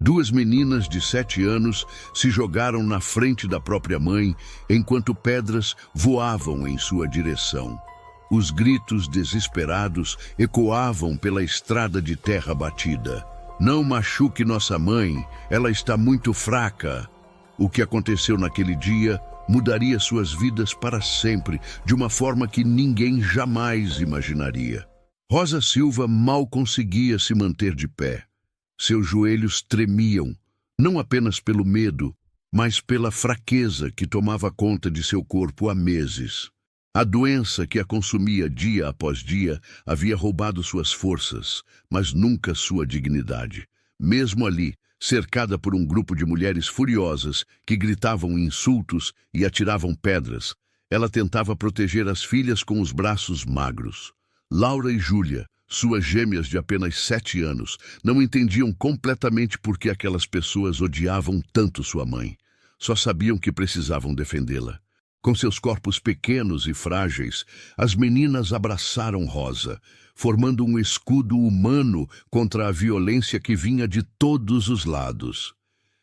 Duas meninas de 7 anos se jogaram na frente da própria mãe, enquanto pedras voavam em sua direção. Os gritos desesperados ecoavam pela estrada de terra batida. Não machuque nossa mãe, ela está muito fraca. O que aconteceu naquele dia mudaria suas vidas para sempre, de uma forma que ninguém jamais imaginaria. Rosa Silva mal conseguia se manter de pé. Seus joelhos tremiam, não apenas pelo medo, mas pela fraqueza que tomava conta de seu corpo há meses. A doença que a consumia dia após dia havia roubado suas forças, mas nunca sua dignidade. Mesmo ali, cercada por um grupo de mulheres furiosas que gritavam insultos e atiravam pedras, ela tentava proteger as filhas com os braços magros. Laura e Júlia, suas gêmeas de apenas 7 anos, não entendiam completamente por que aquelas pessoas odiavam tanto sua mãe. Só sabiam que precisavam defendê-la. Com seus corpos pequenos e frágeis, as meninas abraçaram Rosa, formando um escudo humano contra a violência que vinha de todos os lados.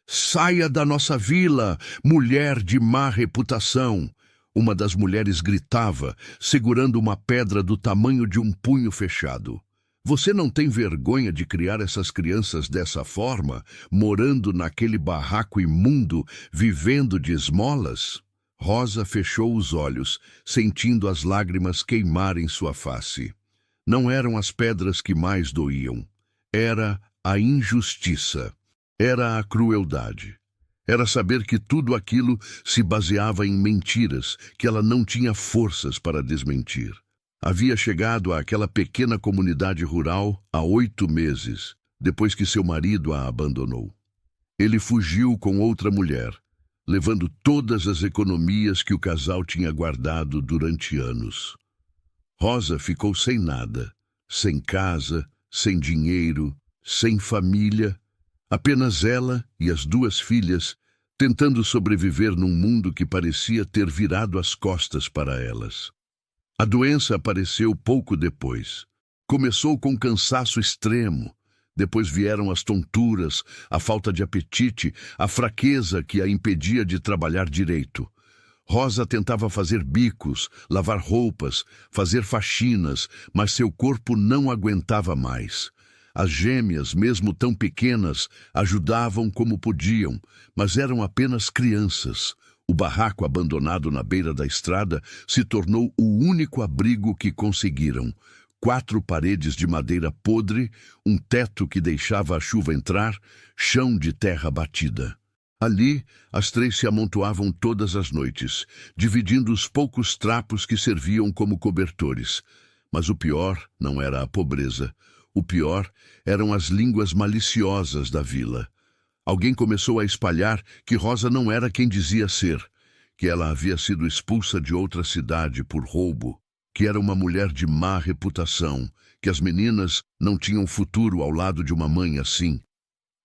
"Saia da nossa vila, mulher de má reputação!" Uma das mulheres gritava, segurando uma pedra do tamanho de um punho fechado. "Você não tem vergonha de criar essas crianças dessa forma, morando naquele barraco imundo, vivendo de esmolas?" Rosa fechou os olhos, sentindo as lágrimas queimarem sua face. Não eram as pedras que mais doíam. Era a injustiça. Era a crueldade. Era saber que tudo aquilo se baseava em mentiras que ela não tinha forças para desmentir. Havia chegado àquela pequena comunidade rural há 8 meses, depois que seu marido a abandonou. Ele fugiu com outra mulher, levando todas as economias que o casal tinha guardado durante anos. Rosa ficou sem nada, sem casa, sem dinheiro, sem família, apenas ela e as 2 filhas, tentando sobreviver num mundo que parecia ter virado as costas para elas. A doença apareceu pouco depois. Começou com cansaço extremo. Depois vieram as tonturas, a falta de apetite, a fraqueza que a impedia de trabalhar direito. Rosa tentava fazer bicos, lavar roupas, fazer faxinas, mas seu corpo não aguentava mais. As gêmeas, mesmo tão pequenas, ajudavam como podiam, mas eram apenas crianças. O barraco abandonado na beira da estrada se tornou o único abrigo que conseguiram. 4 paredes de madeira podre, um teto que deixava a chuva entrar, chão de terra batida. Ali, as 3 se amontoavam todas as noites, dividindo os poucos trapos que serviam como cobertores. Mas o pior não era a pobreza. O pior eram as línguas maliciosas da vila. Alguém começou a espalhar que Rosa não era quem dizia ser, que ela havia sido expulsa de outra cidade por roubo, que era uma mulher de má reputação, que as meninas não tinham futuro ao lado de uma mãe assim.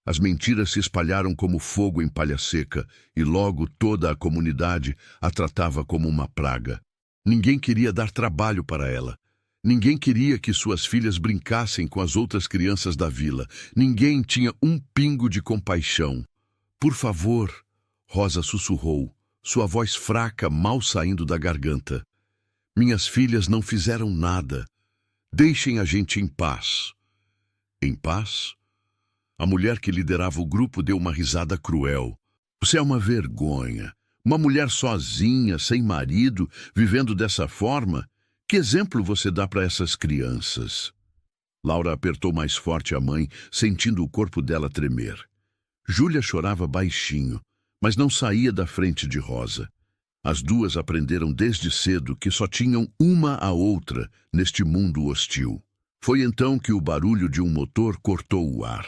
As mentiras se espalharam como fogo em palha seca, e logo toda a comunidade a tratava como uma praga. Ninguém queria dar trabalho para ela. Ninguém queria que suas filhas brincassem com as outras crianças da vila. Ninguém tinha um pingo de compaixão. "Por favor", Rosa sussurrou, sua voz fraca mal saindo da garganta. "Minhas filhas não fizeram nada. Deixem a gente em paz." "Em paz?" A mulher que liderava o grupo deu uma risada cruel. "Você é uma vergonha. Uma mulher sozinha, sem marido, vivendo dessa forma. Que exemplo você dá para essas crianças?" Laura apertou mais forte a mãe, sentindo o corpo dela tremer. Júlia chorava baixinho, mas não saía da frente de Rosa. As 2 aprenderam desde cedo que só tinham uma a outra neste mundo hostil. Foi então que o barulho de um motor cortou o ar.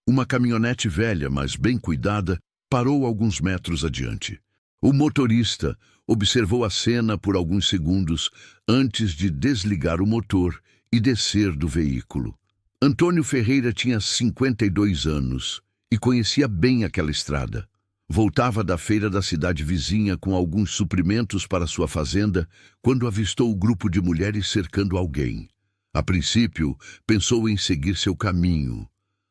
Uma caminhonete velha, mas bem cuidada, parou alguns metros adiante. O motorista observou a cena por alguns segundos antes de desligar o motor e descer do veículo. Antônio Ferreira tinha 52 anos e conhecia bem aquela estrada. Voltava da feira da cidade vizinha com alguns suprimentos para sua fazenda quando avistou o grupo de mulheres cercando alguém. A princípio, pensou em seguir seu caminho.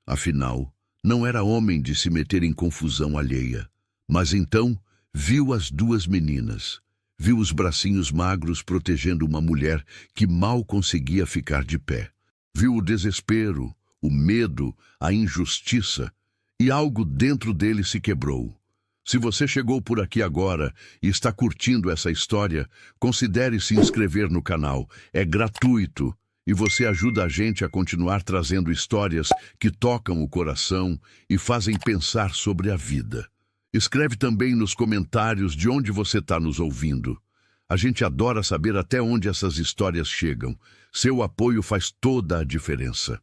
Afinal, Não era homem de se meter em confusão alheia. Mas então viu as duas meninas. Viu os bracinhos magros protegendo uma mulher que mal conseguia ficar de pé. Viu o desespero, o medo, a injustiça, e algo dentro dele se quebrou. Se você chegou por aqui agora e está curtindo essa história, considere se inscrever no canal. É gratuito e você ajuda a gente a continuar trazendo histórias que tocam o coração e fazem pensar sobre a vida. Escreve também nos comentários de onde você está nos ouvindo. A gente adora saber até onde essas histórias chegam. Seu apoio faz toda a diferença.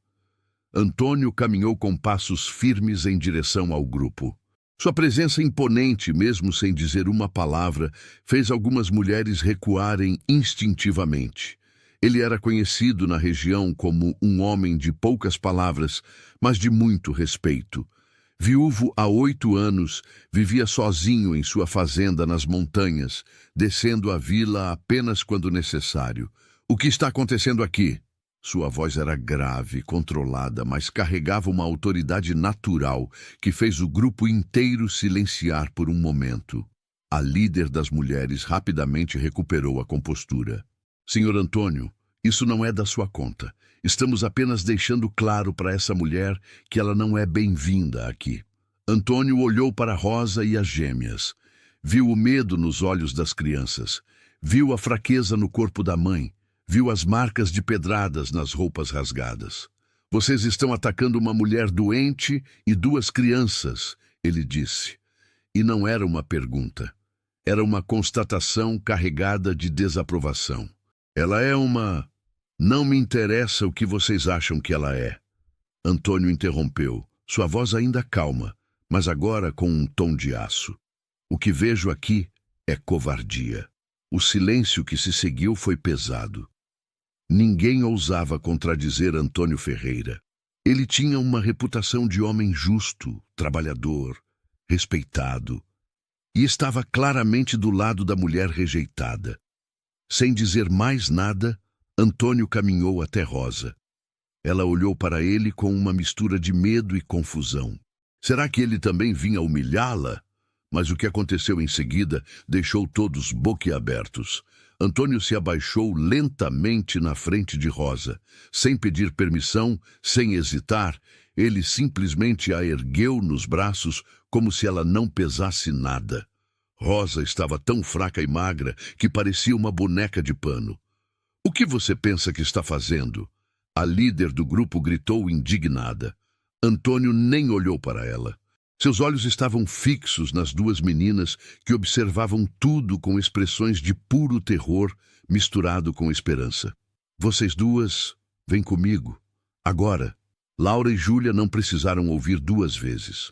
Antônio caminhou com passos firmes em direção ao grupo. Sua presença imponente, mesmo sem dizer uma palavra, fez algumas mulheres recuarem instintivamente. Ele era conhecido na região como um homem de poucas palavras, mas de muito respeito. Viúvo há 8 anos, vivia sozinho em sua fazenda nas montanhas, descendo a vila apenas quando necessário. O que está acontecendo aqui? Sua voz era grave, controlada, mas carregava uma autoridade natural que fez o grupo inteiro silenciar por um momento. A líder das mulheres rapidamente recuperou a compostura. Senhor Antônio, isso não é da sua conta. Estamos apenas deixando claro para essa mulher que ela não é bem-vinda aqui. Antônio olhou para Rosa e as gêmeas. Viu o medo nos olhos das crianças. Viu a fraqueza no corpo da mãe. Viu as marcas de pedradas nas roupas rasgadas. Vocês estão atacando uma mulher doente e 2 crianças, ele disse. E não era uma pergunta. Era uma constatação carregada de desaprovação. Ela é uma... Não me interessa o que vocês acham que ela é. Antônio interrompeu, sua voz ainda calma, mas agora com um tom de aço. O que vejo aqui é covardia. O silêncio que se seguiu foi pesado. Ninguém ousava contradizer Antônio Ferreira. Ele tinha uma reputação de homem justo, trabalhador, respeitado, e estava claramente do lado da mulher rejeitada. Sem dizer mais nada, Antônio caminhou até Rosa. Ela olhou para ele com uma mistura de medo e confusão. Será que ele também vinha humilhá-la? Mas o que aconteceu em seguida deixou todos boquiabertos. Antônio se abaixou lentamente na frente de Rosa. Sem pedir permissão, sem hesitar, ele simplesmente a ergueu nos braços como se ela não pesasse nada. Rosa estava tão fraca e magra que parecia uma boneca de pano. O que você pensa que está fazendo? A líder do grupo gritou indignada. Antônio nem olhou para ela. Seus olhos estavam fixos nas 2 meninas que observavam tudo com expressões de puro terror misturado com esperança. Vocês 2, vêm comigo. Agora. Laura e Júlia não precisaram ouvir 2 vezes.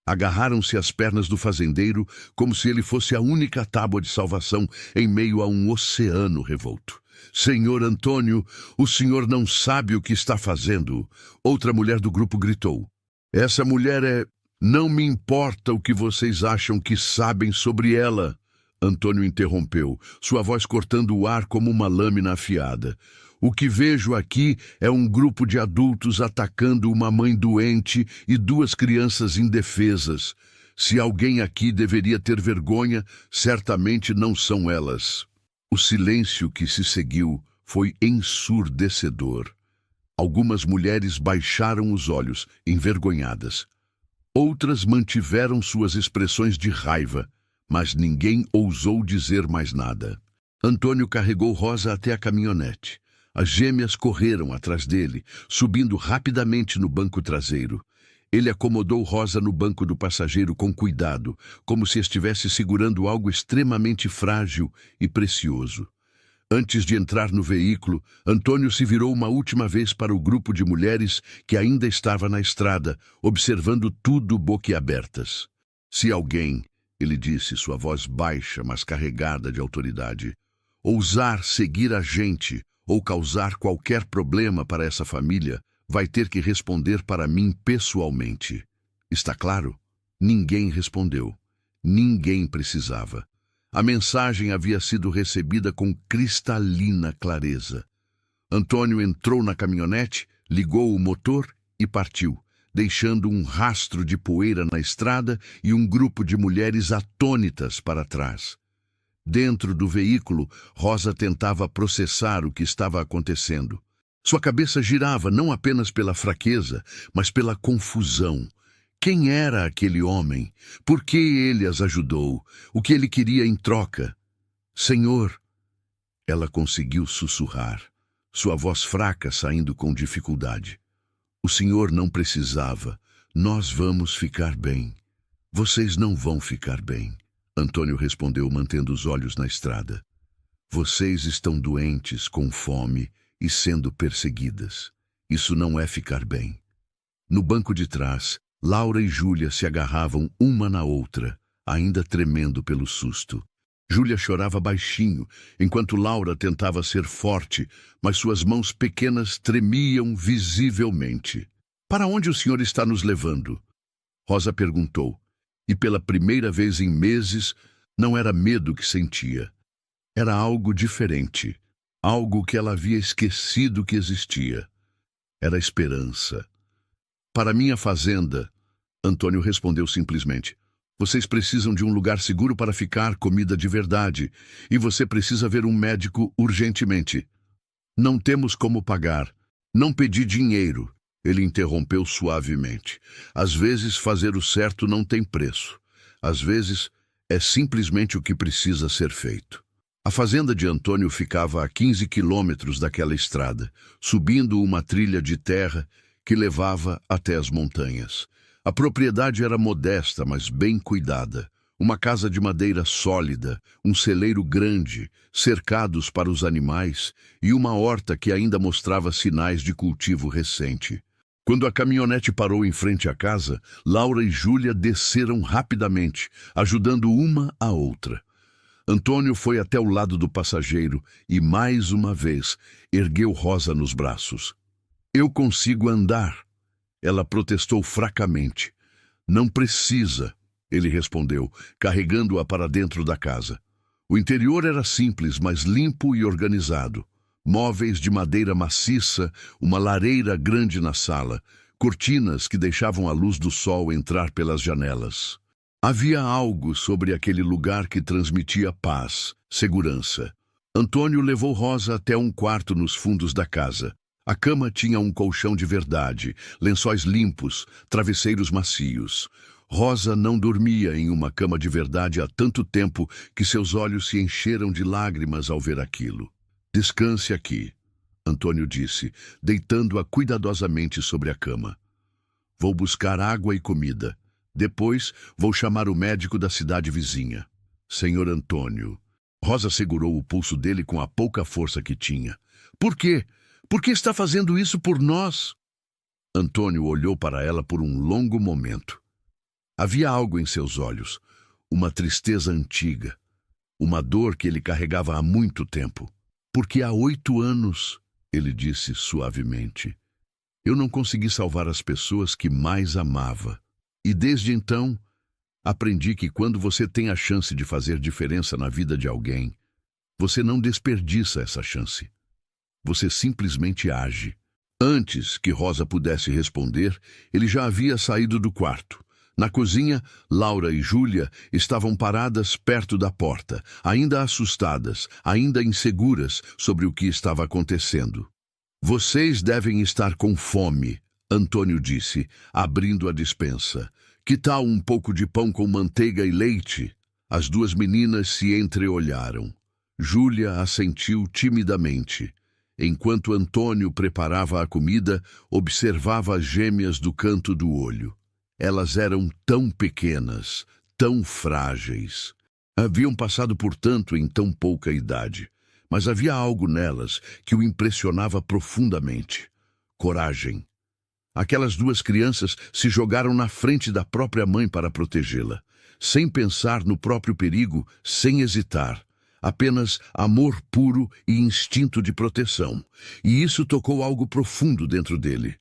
Agarraram-se às pernas do fazendeiro como se ele fosse a única tábua de salvação em meio a um oceano revolto. Senhor Antônio, o senhor não sabe o que está fazendo. Outra mulher do grupo gritou. Essa mulher é... Não me importa o que vocês acham que sabem sobre ela. Antônio interrompeu, sua voz cortando o ar como uma lâmina afiada. O que vejo aqui é um grupo de adultos atacando uma mãe doente e 2 crianças indefesas. Se alguém aqui deveria ter vergonha, certamente não são elas. O silêncio que se seguiu foi ensurdecedor. Algumas mulheres baixaram os olhos, envergonhadas. Outras mantiveram suas expressões de raiva, mas ninguém ousou dizer mais nada. Antônio carregou Rosa até a caminhonete. As gêmeas correram atrás dele, subindo rapidamente no banco traseiro. Ele acomodou Rosa no banco do passageiro com cuidado, como se estivesse segurando algo extremamente frágil e precioso. Antes de entrar no veículo, Antônio se virou uma última vez para o grupo de mulheres que ainda estava na estrada, observando tudo boquiabertas. Se alguém, ele disse, sua voz baixa, mas carregada de autoridade, ousar seguir a gente ou causar qualquer problema para essa família, vai ter que responder para mim pessoalmente. Está claro? Ninguém respondeu. Ninguém precisava. A mensagem havia sido recebida com cristalina clareza. Antônio entrou na caminhonete, ligou o motor e partiu, deixando um rastro de poeira na estrada e um grupo de mulheres atônitas para trás. Dentro do veículo, Rosa tentava processar o que estava acontecendo. Sua cabeça girava não apenas pela fraqueza, mas pela confusão. Quem era aquele homem? Por que ele as ajudou? O que ele queria em troca? Senhor, ela conseguiu sussurrar, sua voz fraca saindo com dificuldade. O senhor não precisava. Nós vamos ficar bem. Vocês não vão ficar bem. Antônio respondeu, mantendo os olhos na estrada. Vocês estão doentes, com fome e sendo perseguidas. Isso não é ficar bem. No banco de trás, Laura e Júlia se agarravam uma na outra, ainda tremendo pelo susto. Júlia chorava baixinho, enquanto Laura tentava ser forte, mas suas mãos pequenas tremiam visivelmente. Para onde o senhor está nos levando? Rosa perguntou, e pela primeira vez em meses, não era medo que sentia. Era algo diferente, algo que ela havia esquecido que existia. Era esperança. Para minha fazenda, Antônio respondeu simplesmente. Vocês precisam de um lugar seguro para ficar, comida de verdade, e você precisa ver um médico urgentemente. Não temos como pagar. Não pedi dinheiro. Ele interrompeu suavemente. Às vezes fazer o certo não tem preço. Às vezes é simplesmente o que precisa ser feito. A fazenda de Antônio ficava a 15 quilômetros daquela estrada, subindo uma trilha de terra que levava até as montanhas. A propriedade era modesta, mas bem cuidada. Uma casa de madeira sólida, um celeiro grande, cercados para os animais e uma horta que ainda mostrava sinais de cultivo recente. Quando a caminhonete parou em frente à casa, Laura e Júlia desceram rapidamente, ajudando uma a outra. Antônio foi até o lado do passageiro e, mais uma vez, ergueu Rosa nos braços. Eu consigo andar. Ela protestou fracamente. Não precisa, ele respondeu, carregando-a para dentro da casa. O interior era simples, mas limpo e organizado. Móveis de madeira maciça, uma lareira grande na sala, cortinas que deixavam a luz do sol entrar pelas janelas. Havia algo sobre aquele lugar que transmitia paz, segurança. Antônio levou Rosa até um quarto nos fundos da casa. A cama tinha um colchão de verdade, lençóis limpos, travesseiros macios. Rosa não dormia em uma cama de verdade há tanto tempo que seus olhos se encheram de lágrimas ao ver aquilo. Descanse aqui, Antônio disse, deitando-a cuidadosamente sobre a cama. Vou buscar água e comida. Depois vou chamar o médico da cidade vizinha. Senhor Antônio. Rosa segurou o pulso dele com a pouca força que tinha. Por quê? Por que está fazendo isso por nós? Antônio olhou para ela por um longo momento. Havia algo em seus olhos, uma tristeza antiga, uma dor que ele carregava há muito tempo. Porque há 8 anos, ele disse suavemente, eu não consegui salvar as pessoas que mais amava. E desde então, aprendi que quando você tem a chance de fazer diferença na vida de alguém, você não desperdiça essa chance. Você simplesmente age. Antes que Rosa pudesse responder, ele já havia saído do quarto. Na cozinha, Laura e Júlia estavam paradas perto da porta, ainda assustadas, ainda inseguras sobre o que estava acontecendo. Vocês devem estar com fome, Antônio disse, abrindo a despensa. Que tal um pouco de pão com manteiga e leite? As duas meninas se entreolharam. Júlia assentiu timidamente. Enquanto Antônio preparava a comida, observava as gêmeas do canto do olho. Elas eram tão pequenas, tão frágeis. Haviam passado por tanto em tão pouca idade, mas havia algo nelas que o impressionava profundamente. Coragem. Aquelas duas crianças se jogaram na frente da própria mãe para protegê-la, sem pensar no próprio perigo, sem hesitar. Apenas amor puro e instinto de proteção. E isso tocou algo profundo dentro dele.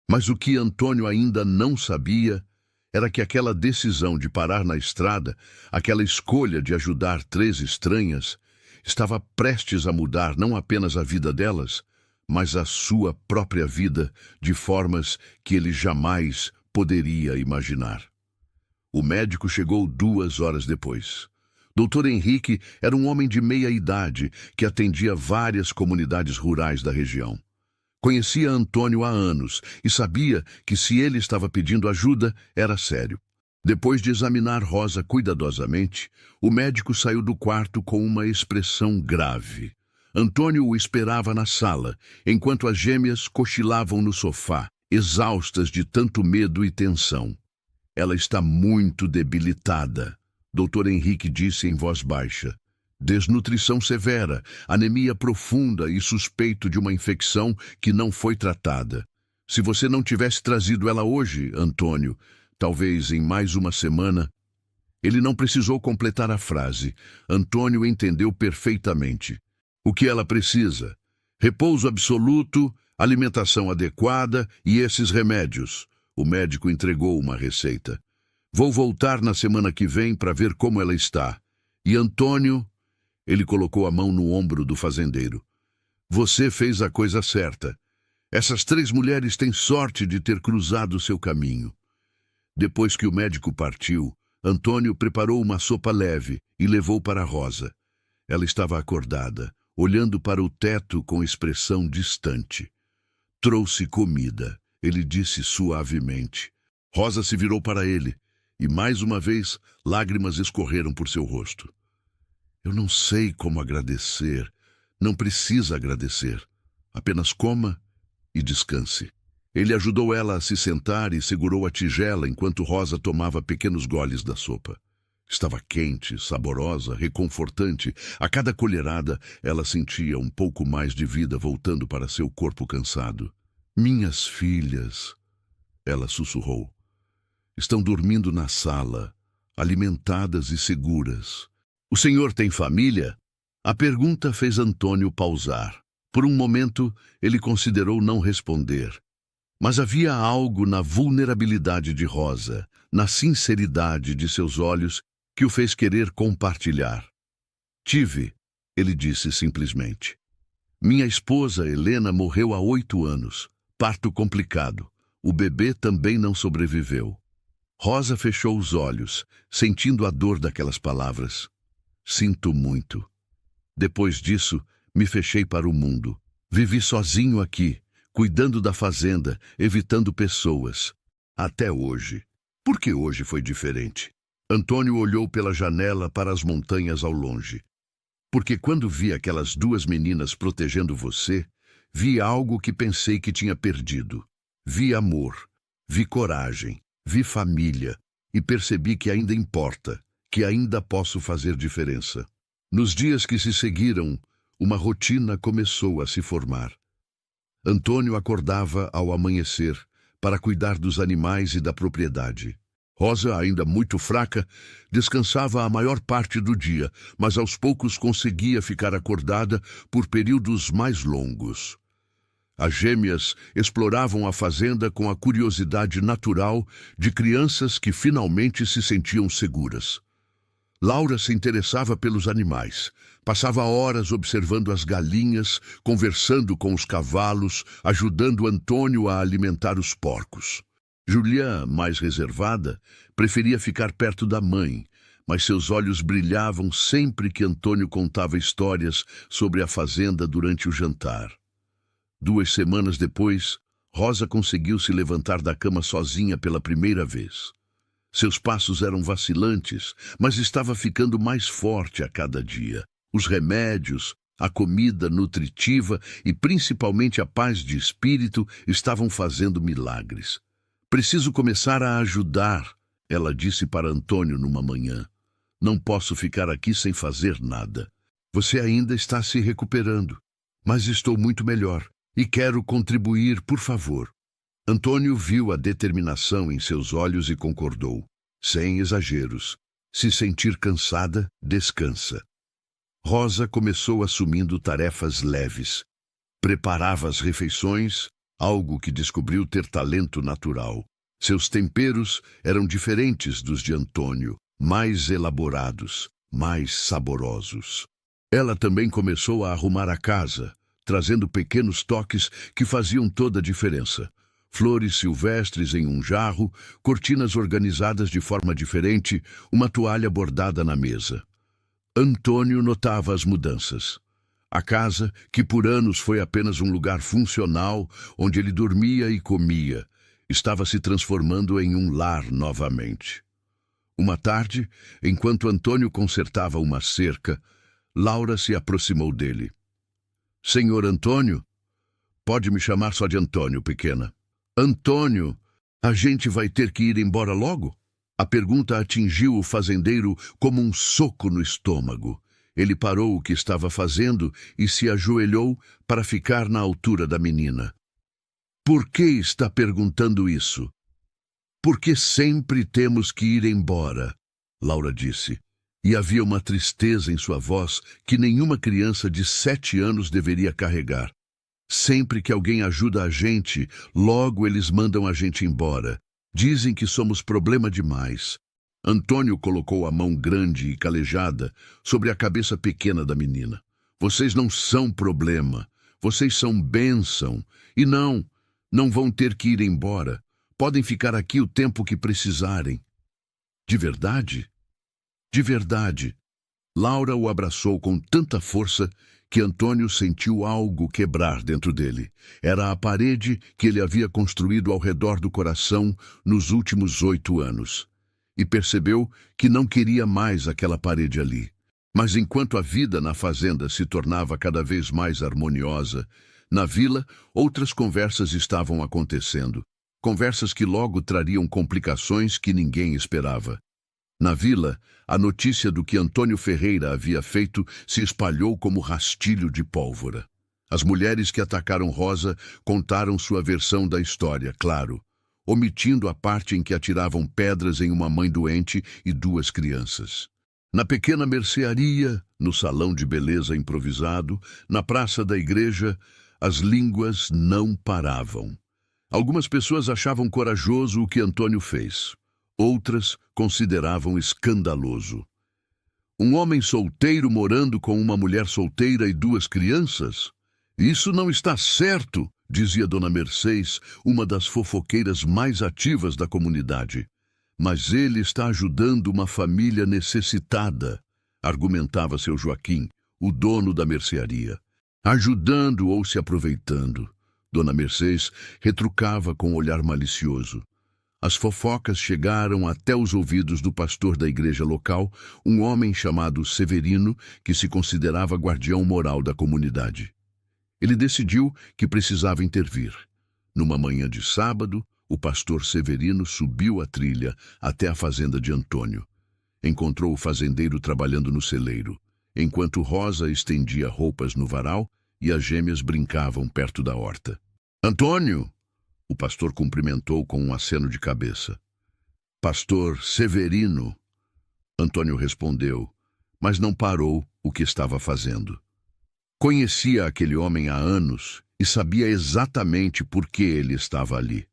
Mas o que Antônio ainda não sabia era que aquela decisão de parar na estrada, aquela escolha de ajudar 3 estranhas, estava prestes a mudar não apenas a vida delas, mas a sua própria vida de formas que ele jamais poderia imaginar. O médico chegou 2 horas depois. Dr. Henrique era um homem de meia idade que atendia várias comunidades rurais da região. Conhecia Antônio há anos e sabia que se ele estava pedindo ajuda, era sério. Depois de examinar Rosa cuidadosamente, o médico saiu do quarto com uma expressão grave. Antônio o esperava na sala, enquanto as gêmeas cochilavam no sofá, exaustas de tanto medo e tensão. Ela está muito debilitada, Dr. Henrique disse em voz baixa. Desnutrição severa, anemia profunda e suspeito de uma infecção que não foi tratada. Se você não tivesse trazido ela hoje, Antônio, talvez em mais uma semana... Ele não precisou completar a frase. Antônio entendeu perfeitamente. O que ela precisa? Repouso absoluto, alimentação adequada e esses remédios. O médico entregou uma receita. Vou voltar na semana que vem para ver como ela está. E Antônio... Ele colocou a mão no ombro do fazendeiro. Você fez a coisa certa. Essas 3 mulheres têm sorte de ter cruzado seu caminho. Depois que o médico partiu, Antônio preparou uma sopa leve e levou para Rosa. Ela estava acordada, olhando para o teto com expressão distante. Trouxe comida, ele disse suavemente. Rosa se virou para ele e, mais uma vez, lágrimas escorreram por seu rosto. Eu não sei como agradecer. Não precisa agradecer. Apenas coma e descanse. Ele ajudou ela a se sentar e segurou a tigela enquanto Rosa tomava pequenos goles da sopa. Estava quente, saborosa, reconfortante. A cada colherada, ela sentia um pouco mais de vida voltando para seu corpo cansado. Minhas filhas, ela sussurrou, estão dormindo na sala, alimentadas e seguras. O senhor tem família? A pergunta fez Antônio pausar. Por um momento, ele considerou não responder. Mas havia algo na vulnerabilidade de Rosa, na sinceridade de seus olhos, que o fez querer compartilhar. Tive, ele disse simplesmente. Minha esposa, Helena, morreu há 8 anos. Parto complicado. O bebê também não sobreviveu. Rosa fechou os olhos, sentindo a dor daquelas palavras. Sinto muito. Depois disso, me fechei para o mundo. Vivi sozinho aqui, cuidando da fazenda, evitando pessoas. Até hoje. Por que hoje foi diferente? Antônio olhou pela janela para as montanhas ao longe. Porque quando vi aquelas 2 meninas protegendo você, vi algo que pensei que tinha perdido. Vi amor, vi coragem, vi família e percebi que ainda importa, que ainda posso fazer diferença. Nos dias que se seguiram, uma rotina começou a se formar. Antônio acordava ao amanhecer para cuidar dos animais e da propriedade. Rosa, ainda muito fraca, descansava a maior parte do dia, mas aos poucos conseguia ficar acordada por períodos mais longos. As gêmeas exploravam a fazenda com a curiosidade natural de crianças que finalmente se sentiam seguras. Laura se interessava pelos animais. Passava horas observando as galinhas, conversando com os cavalos, ajudando Antônio a alimentar os porcos. Julián, mais reservada, preferia ficar perto da mãe, mas seus olhos brilhavam sempre que Antônio contava histórias sobre a fazenda durante o jantar. 2 semanas depois, Rosa conseguiu se levantar da cama sozinha pela primeira vez. Seus passos eram vacilantes, mas estava ficando mais forte a cada dia. Os remédios, a comida nutritiva e principalmente a paz de espírito estavam fazendo milagres. Preciso começar a ajudar, ela disse para Antônio numa manhã. Não posso ficar aqui sem fazer nada. Você ainda está se recuperando, mas estou muito melhor e quero contribuir, por favor. Antônio viu a determinação em seus olhos e concordou. Sem exageros. Se sentir cansada, descansa. Rosa começou assumindo tarefas leves. Preparava as refeições, algo que descobriu ter talento natural. Seus temperos eram diferentes dos de Antônio, mais elaborados, mais saborosos. Ela também começou a arrumar a casa, trazendo pequenos toques que faziam toda a diferença. Flores silvestres em um jarro, cortinas organizadas de forma diferente, uma toalha bordada na mesa. Antônio notava as mudanças. A casa, que por anos foi apenas um lugar funcional, onde ele dormia e comia, estava se transformando em um lar novamente. Uma tarde, enquanto Antônio consertava uma cerca, Laura se aproximou dele. "Senhor Antônio?" "Pode me chamar só de Antônio, pequena." "Antônio, a gente vai ter que ir embora logo?" A pergunta atingiu o fazendeiro como um soco no estômago. Ele parou o que estava fazendo e se ajoelhou para ficar na altura da menina. "Por que está perguntando isso?" "Porque sempre temos que ir embora", Laura disse. E havia uma tristeza em sua voz que nenhuma criança de 7 anos deveria carregar. "Sempre que alguém ajuda a gente, logo eles mandam a gente embora. Dizem que somos problema demais." Antônio colocou a mão grande e calejada sobre a cabeça pequena da menina. "Vocês não são problema. Vocês são bênção. E não vão ter que ir embora. Podem ficar aqui o tempo que precisarem." "De verdade?" "De verdade." Laura o abraçou com tanta força que Antônio sentiu algo quebrar dentro dele. Era a parede que ele havia construído ao redor do coração nos últimos 8 anos. E percebeu que não queria mais aquela parede ali. Mas enquanto a vida na fazenda se tornava cada vez mais harmoniosa, na vila outras conversas estavam acontecendo. Conversas que logo trariam complicações que ninguém esperava. Na vila, a notícia do que Antônio Ferreira havia feito se espalhou como rastilho de pólvora. As mulheres que atacaram Rosa contaram sua versão da história, claro, omitindo a parte em que atiravam pedras em uma mãe doente e 2 crianças. Na pequena mercearia, no salão de beleza improvisado, na praça da igreja, as línguas não paravam. Algumas pessoas achavam corajoso o que Antônio fez. Outras consideravam escandaloso. Um homem solteiro morando com uma mulher solteira e 2 crianças? "Isso não está certo", dizia Dona Mercês, uma das fofoqueiras mais ativas da comunidade. "Mas ele está ajudando uma família necessitada", argumentava seu Joaquim, o dono da mercearia. "Ajudando ou se aproveitando?" Dona Mercês retrucava com um olhar malicioso. As fofocas chegaram até os ouvidos do pastor da igreja local, um homem chamado Severino, que se considerava guardião moral da comunidade. Ele decidiu que precisava intervir. Numa manhã de sábado, o pastor Severino subiu a trilha até a fazenda de Antônio. Encontrou o fazendeiro trabalhando no celeiro, enquanto Rosa estendia roupas no varal e as gêmeas brincavam perto da horta. "Antônio!" O pastor cumprimentou com um aceno de cabeça. "Pastor Severino." Antônio respondeu, mas não parou o que estava fazendo. Conhecia aquele homem há anos e sabia exatamente por que ele estava ali.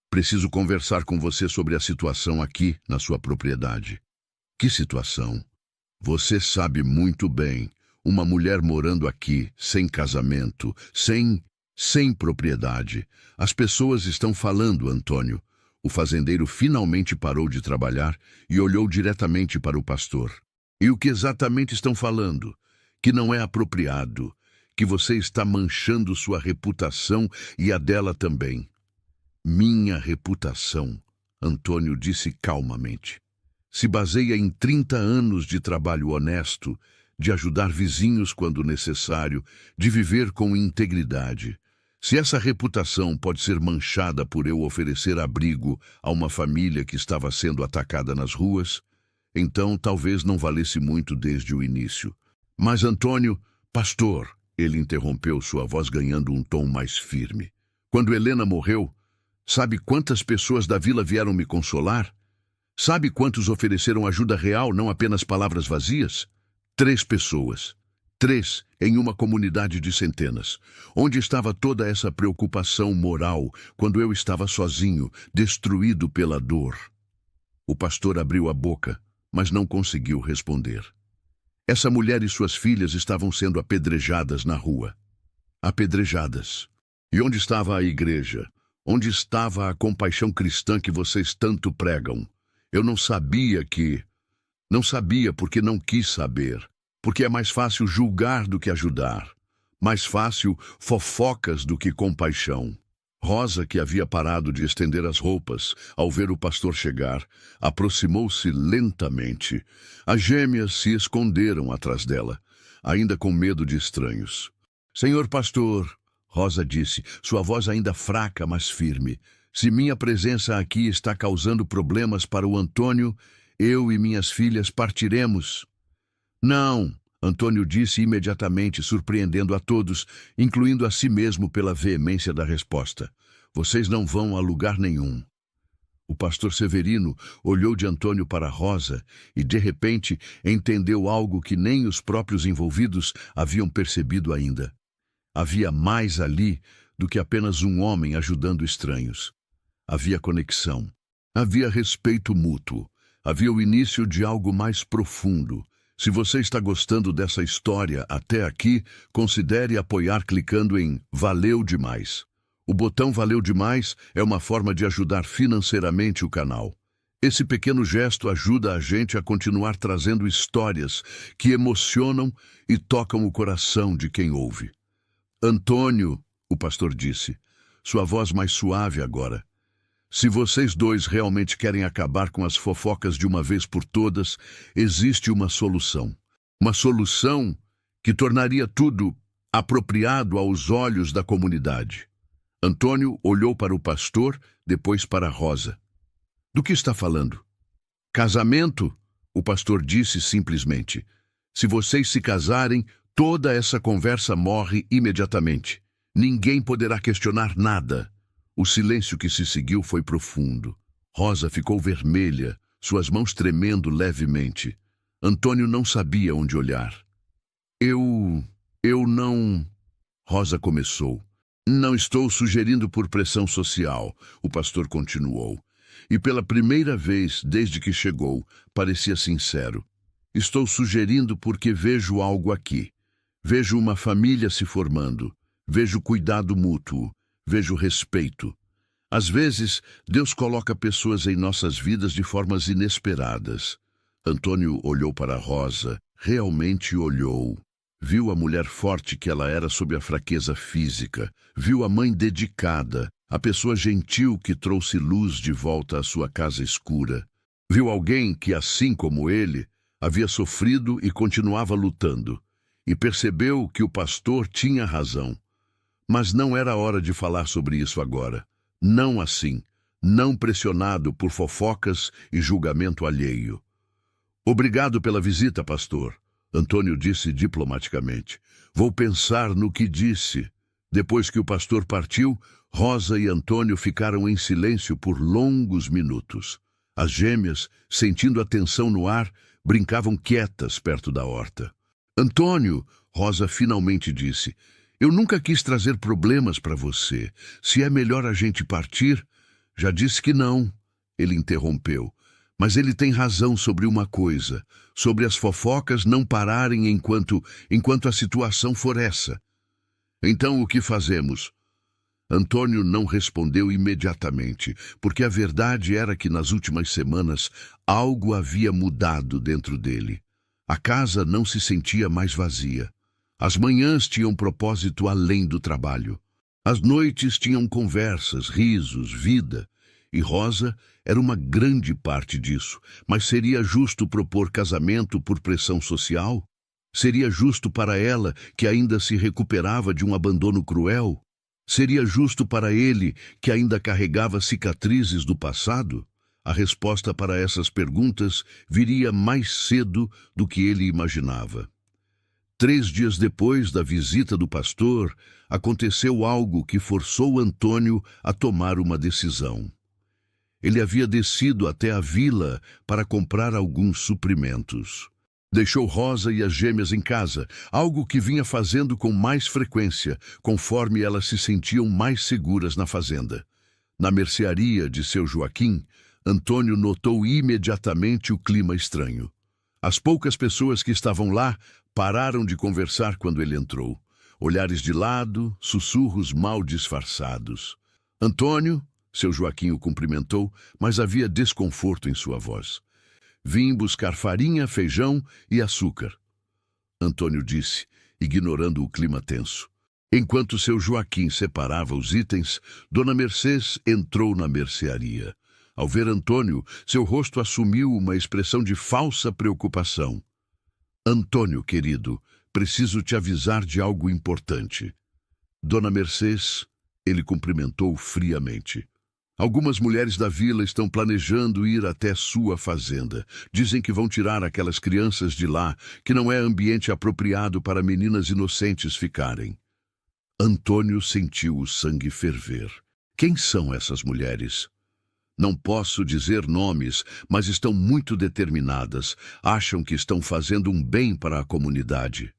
"Preciso conversar com você sobre a situação aqui na sua propriedade." "Que situação?" "Você sabe muito bem. Uma mulher morando aqui, sem casamento, sem propriedade. As pessoas estão falando, Antônio." O fazendeiro finalmente parou de trabalhar e olhou diretamente para o pastor. "E o que exatamente estão falando?" "Que não é apropriado, que você está manchando sua reputação e a dela também." "Minha reputação", Antônio disse calmamente, "se baseia em 30 anos de trabalho honesto, de ajudar vizinhos quando necessário, de viver com integridade. Se essa reputação pode ser manchada por eu oferecer abrigo a uma família que estava sendo atacada nas ruas, então talvez não valesse muito desde o início." "Mas Antônio..." "Pastor", ele interrompeu, sua voz ganhando um tom mais firme. "Quando Helena morreu, sabe quantas pessoas da vila vieram me consolar? Sabe quantos ofereceram ajuda real, não apenas palavras vazias? 3 pessoas. 3 em uma comunidade de centenas. Onde estava toda essa preocupação moral quando eu estava sozinho, destruído pela dor?" O pastor abriu a boca, mas não conseguiu responder. Essa mulher e suas filhas estavam sendo apedrejadas na rua. apedrejadas. E onde estava a igreja? Onde estava a compaixão cristã que vocês tanto pregam? Eu não sabia que... Não sabia porque não quis saber. Porque é mais fácil julgar do que ajudar. Mais fácil fofocas do que compaixão. Rosa, que havia parado de estender as roupas ao ver o pastor chegar, aproximou-se lentamente. As gêmeas se esconderam atrás dela, ainda com medo de estranhos. Senhor pastor, Rosa disse, sua voz ainda fraca, mas firme. Se minha presença aqui está causando problemas para o Antônio, eu e minhas filhas partiremos. Não, Antônio disse imediatamente, surpreendendo a todos, incluindo a si mesmo pela veemência da resposta. Vocês não vão a lugar nenhum. O pastor Severino olhou de Antônio para Rosa e, de repente, entendeu algo que nem os próprios envolvidos haviam percebido ainda. Havia mais ali do que apenas um homem ajudando estranhos. Havia conexão. Havia respeito mútuo. Havia o início de algo mais profundo. Se você está gostando dessa história até aqui, considere apoiar clicando em Valeu Demais. O botão Valeu Demais é uma forma de ajudar financeiramente o canal. Esse pequeno gesto ajuda a gente a continuar trazendo histórias que emocionam e tocam o coração de quem ouve. Antônio, o pastor disse, sua voz mais suave agora. Se vocês dois realmente querem acabar com as fofocas de uma vez por todas, existe uma solução. Uma solução que tornaria tudo apropriado aos olhos da comunidade. Antônio olhou para o pastor, depois para Rosa. Do que está falando? Casamento? O pastor disse simplesmente. Se vocês se casarem, toda essa conversa morre imediatamente. Ninguém poderá questionar nada. O silêncio que se seguiu foi profundo. Rosa ficou vermelha, suas mãos tremendo levemente. Antônio não sabia onde olhar. Eu não... Rosa começou. Não estou sugerindo por pressão social, o pastor continuou. E pela primeira vez desde que chegou, parecia sincero. Estou sugerindo porque vejo algo aqui. Vejo uma família se formando. Vejo cuidado mútuo. Vejo respeito. Às vezes, Deus coloca pessoas em nossas vidas de formas inesperadas. Antônio olhou para Rosa, realmente olhou. Viu a mulher forte que ela era sob a fraqueza física. Viu a mãe dedicada, a pessoa gentil que trouxe luz de volta à sua casa escura. Viu alguém que, assim como ele, havia sofrido e continuava lutando. E percebeu que o pastor tinha razão. Mas não era hora de falar sobre isso agora. Não assim, não pressionado por fofocas e julgamento alheio. Obrigado pela visita, pastor, Antônio disse diplomaticamente. Vou pensar no que disse. Depois que o pastor partiu, Rosa e Antônio ficaram em silêncio por longos minutos. As gêmeas, sentindo a tensão no ar, brincavam quietas perto da horta. Antônio, Rosa finalmente disse, eu nunca quis trazer problemas para você. Se é melhor a gente partir... Já disse que não, ele interrompeu. Mas ele tem razão sobre uma coisa, sobre as fofocas não pararem enquanto a situação for essa. Então o que fazemos? Antônio não respondeu imediatamente, porque a verdade era que nas últimas semanas algo havia mudado dentro dele. A casa não se sentia mais vazia. As manhãs tinham propósito além do trabalho. As noites tinham conversas, risos, vida. E Rosa era uma grande parte disso. Mas seria justo propor casamento por pressão social? Seria justo para ela, que ainda se recuperava de um abandono cruel? Seria justo para ele, que ainda carregava cicatrizes do passado? A resposta para essas perguntas viria mais cedo do que ele imaginava. 3 dias depois da visita do pastor, aconteceu algo que forçou Antônio a tomar uma decisão. Ele havia descido até a vila para comprar alguns suprimentos. Deixou Rosa e as gêmeas em casa, algo que vinha fazendo com mais frequência, conforme elas se sentiam mais seguras na fazenda. Na mercearia de seu Joaquim, Antônio notou imediatamente o clima estranho. As poucas pessoas que estavam lá pararam de conversar quando ele entrou. olhares de lado, sussurros mal disfarçados. Antônio, seu Joaquim o cumprimentou, mas havia desconforto em sua voz. Vim buscar farinha, feijão e açúcar. Antônio disse, ignorando o clima tenso. Enquanto seu Joaquim separava os itens, Dona Mercês entrou na mercearia. Ao ver Antônio, seu rosto assumiu uma expressão de falsa preocupação. Antônio, querido, preciso te avisar de algo importante. Dona Mercês, ele cumprimentou friamente. Algumas mulheres da vila estão planejando ir até sua fazenda. Dizem que vão tirar aquelas crianças de lá, que não é ambiente apropriado para meninas inocentes ficarem. Antônio sentiu o sangue ferver. Quem são essas mulheres? Não posso dizer nomes, mas estão muito determinadas. Acham que estão fazendo um bem para a comunidade.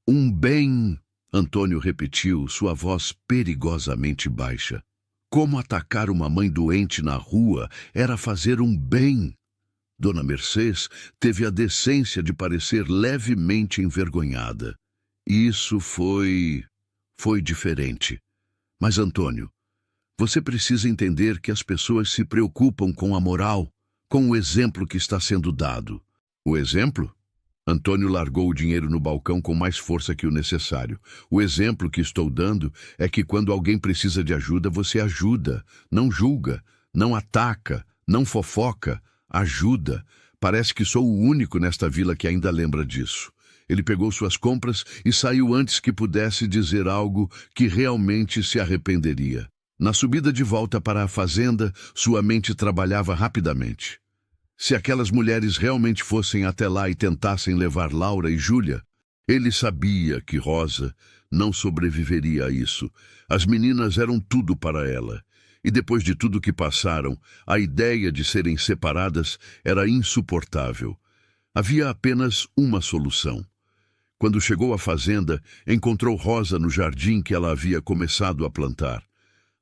Um bem, Antônio repetiu, sua voz perigosamente baixa. Como atacar uma mãe doente na rua era fazer um bem. Dona Mercês teve a decência de parecer levemente envergonhada. Isso foi diferente. Mas, Antônio, você precisa entender que as pessoas se preocupam com a moral, com o exemplo que está sendo dado. O exemplo? Antônio largou o dinheiro no balcão com mais força que o necessário. O exemplo que estou dando é que quando alguém precisa de ajuda, você ajuda, não julga, não ataca, não fofoca, ajuda. Parece que sou o único nesta vila que ainda lembra disso. Ele pegou suas compras e saiu antes que pudesse dizer algo que realmente se arrependeria. Na subida de volta para a fazenda, sua mente trabalhava rapidamente. Se aquelas mulheres realmente fossem até lá e tentassem levar Laura e Júlia, ele sabia que Rosa não sobreviveria a isso. As meninas eram tudo para ela. E depois de tudo que passaram, a ideia de serem separadas era insuportável. Havia apenas uma solução. Quando chegou à fazenda, encontrou Rosa no jardim que ela havia começado a plantar.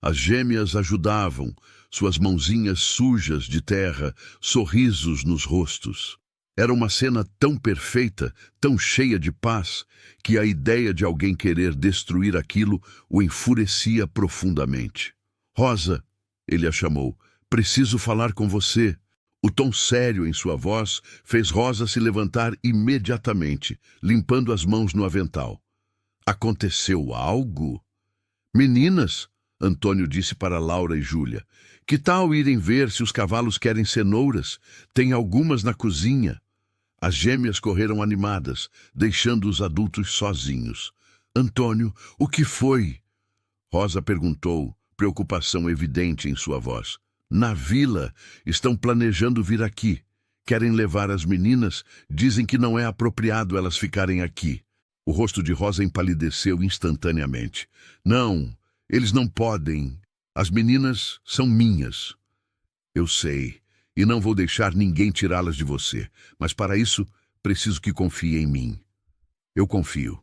As gêmeas ajudavam, suas mãozinhas sujas de terra, sorrisos nos rostos. Era uma cena tão perfeita, tão cheia de paz, que a ideia de alguém querer destruir aquilo o enfurecia profundamente. Rosa, ele a chamou, preciso falar com você. O tom sério em sua voz fez Rosa se levantar imediatamente, limpando as mãos no avental. Aconteceu algo? Meninas, Antônio disse para Laura e Júlia, que tal irem ver se os cavalos querem cenouras? Tem algumas na cozinha. As gêmeas correram animadas, deixando os adultos sozinhos. Antônio, o que foi? Rosa perguntou, preocupação evidente em sua voz. Na vila, estão planejando vir aqui. Querem levar as meninas, dizem que não é apropriado elas ficarem aqui. O rosto de Rosa empalideceu instantaneamente. Não, eles não podem. As meninas são minhas. Eu sei, e não vou deixar ninguém tirá-las de você, mas para isso preciso que confie em mim. Eu confio.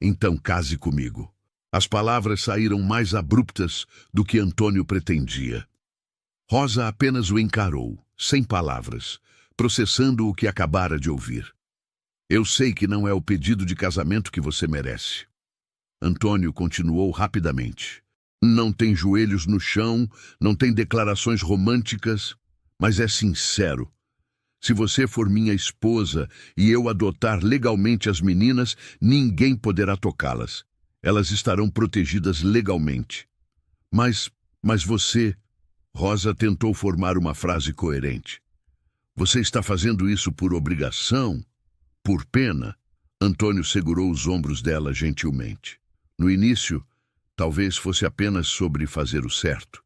Então case comigo. As palavras saíram mais abruptas do que Antônio pretendia. Rosa apenas o encarou, sem palavras, processando o que acabara de ouvir. Eu sei que não é o pedido de casamento que você merece. Antônio continuou rapidamente. Não tem joelhos no chão, não tem declarações românticas, mas é sincero. Se você for minha esposa e eu adotar legalmente as meninas, ninguém poderá tocá-las. Elas estarão protegidas legalmente. Mas você... Rosa tentou formar uma frase coerente. Você está fazendo isso por obrigação? Por pena? Antônio segurou os ombros dela gentilmente. No início, talvez fosse apenas sobre fazer o certo,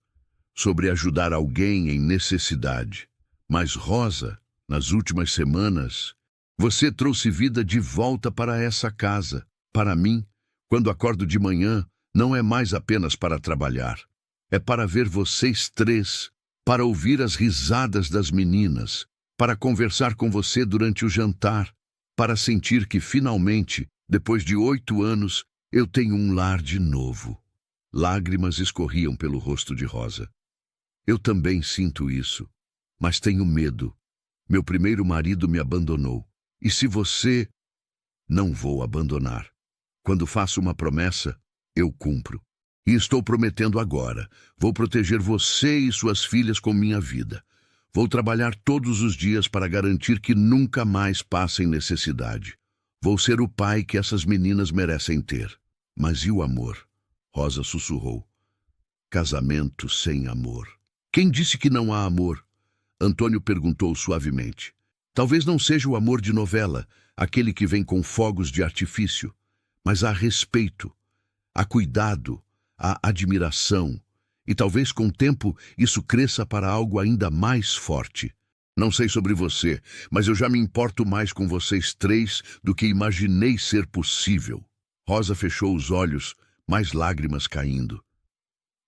sobre ajudar alguém em necessidade. Mas, Rosa, nas últimas semanas, você trouxe vida de volta para essa casa. Para mim, quando acordo de manhã, não é mais apenas para trabalhar. É para ver vocês três, para ouvir as risadas das meninas, para conversar com você durante o jantar, para sentir que, finalmente, depois de 8 anos, eu tenho um lar de novo. Lágrimas escorriam pelo rosto de Rosa. Eu também sinto isso, mas tenho medo. Meu primeiro marido me abandonou. E se você... Não vou abandonar. Quando faço uma promessa, eu cumpro. E estou prometendo agora. Vou proteger você e suas filhas com minha vida. Vou trabalhar todos os dias para garantir que nunca mais passem necessidade. Vou ser o pai que essas meninas merecem ter. Mas e o amor? Rosa sussurrou. Casamento sem amor. Quem disse que não há amor? Antônio perguntou suavemente. Talvez não seja o amor de novela, aquele que vem com fogos de artifício, mas há respeito, há cuidado, há admiração, e talvez com o tempo isso cresça para algo ainda mais forte. Não sei sobre você, mas eu já me importo mais com vocês três do que imaginei ser possível. Rosa fechou os olhos, mais lágrimas caindo.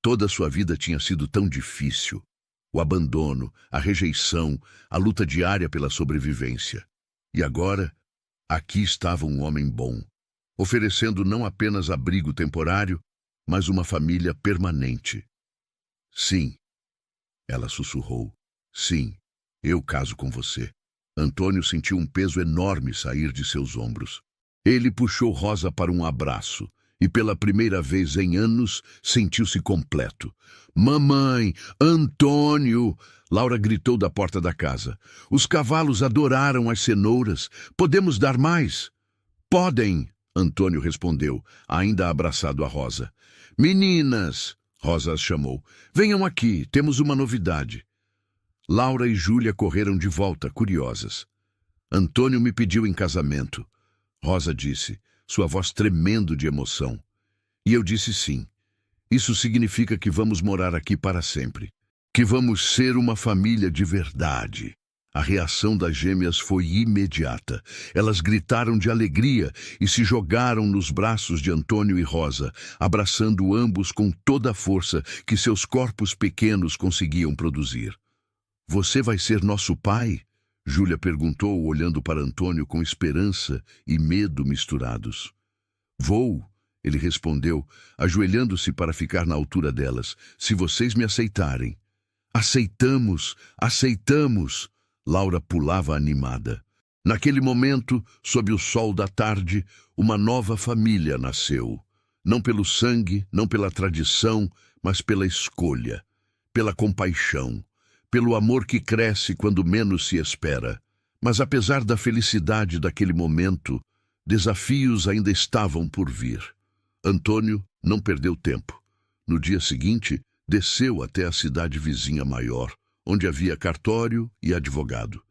Toda a sua vida tinha sido tão difícil. O abandono, a rejeição, a luta diária pela sobrevivência. E agora, aqui estava um homem bom, oferecendo não apenas abrigo temporário, mas uma família permanente. Sim, ela sussurrou. Sim, eu caso com você. Antônio sentiu um peso enorme sair de seus ombros. Ele puxou Rosa para um abraço. E pela primeira vez em anos, sentiu-se completo. Mamãe, Antônio! Laura gritou da porta da casa. Os cavalos adoraram as cenouras. Podemos dar mais? Podem, Antônio respondeu, ainda abraçado a Rosa. Meninas, Rosa as chamou. Venham aqui, temos uma novidade. Laura e Júlia correram de volta, curiosas. Antônio me pediu em casamento. Rosa disse, sua voz tremendo de emoção. E eu disse sim. Isso significa que vamos morar aqui para sempre. Que vamos ser uma família de verdade. A reação das gêmeas foi imediata. Elas gritaram de alegria e se jogaram nos braços de Antônio e Rosa, abraçando ambos com toda a força que seus corpos pequenos conseguiam produzir. Você vai ser nosso pai? Júlia perguntou, olhando para Antônio com esperança e medo misturados. Vou, ele respondeu, ajoelhando-se para ficar na altura delas, se vocês me aceitarem. Aceitamos, aceitamos! Laura pulava animada. Naquele momento, sob o sol da tarde, uma nova família nasceu. Não pelo sangue, não pela tradição, mas pela escolha, pela compaixão. Pelo amor que cresce quando menos se espera. Mas apesar da felicidade daquele momento, desafios ainda estavam por vir. Antônio não perdeu tempo. No dia seguinte, desceu até a cidade vizinha maior, onde havia cartório e advogado.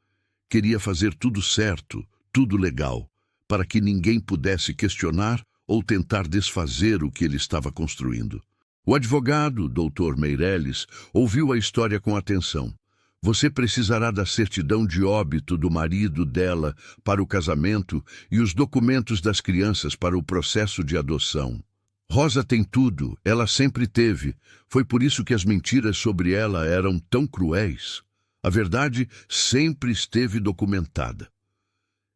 Queria fazer tudo certo, tudo legal, para que ninguém pudesse questionar ou tentar desfazer o que ele estava construindo. O advogado, Dr. Meirelles, ouviu a história com atenção. Você precisará da certidão de óbito do marido dela para o casamento e os documentos das crianças para o processo de adoção. Rosa tem tudo, ela sempre teve. Foi por isso que as mentiras sobre ela eram tão cruéis. A verdade sempre esteve documentada.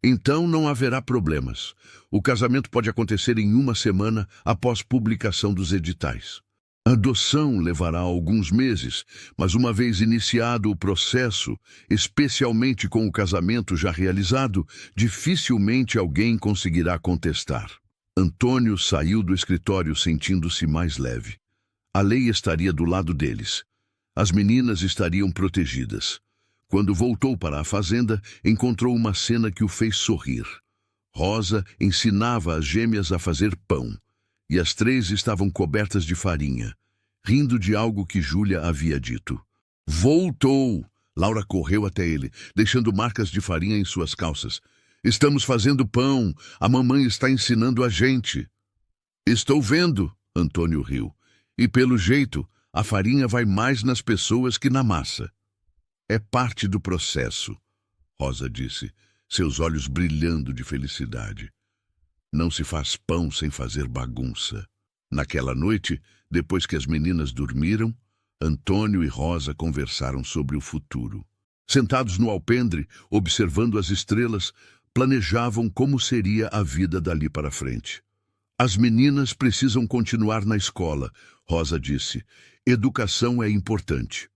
Então não haverá problemas. O casamento pode acontecer em uma semana após publicação dos editais. A adoção levará alguns meses, mas uma vez iniciado o processo, especialmente com o casamento já realizado, dificilmente alguém conseguirá contestar. Antônio saiu do escritório sentindo-se mais leve. A lei estaria do lado deles. As meninas estariam protegidas. Quando voltou para a fazenda, encontrou uma cena que o fez sorrir. Rosa ensinava as gêmeas a fazer pão. E as três estavam cobertas de farinha, rindo de algo que Júlia havia dito. Voltou! Laura correu até ele, deixando marcas de farinha em suas calças. Estamos fazendo pão. A mamãe está ensinando a gente. Estou vendo, Antônio riu. E pelo jeito, a farinha vai mais nas pessoas que na massa. É parte do processo, Rosa disse, seus olhos brilhando de felicidade. Não se faz pão sem fazer bagunça. Naquela noite, depois que as meninas dormiram, Antônio e Rosa conversaram sobre o futuro. Sentados no alpendre, observando as estrelas, planejavam como seria a vida dali para frente. As meninas precisam continuar na escola, Rosa disse. Educação é importante.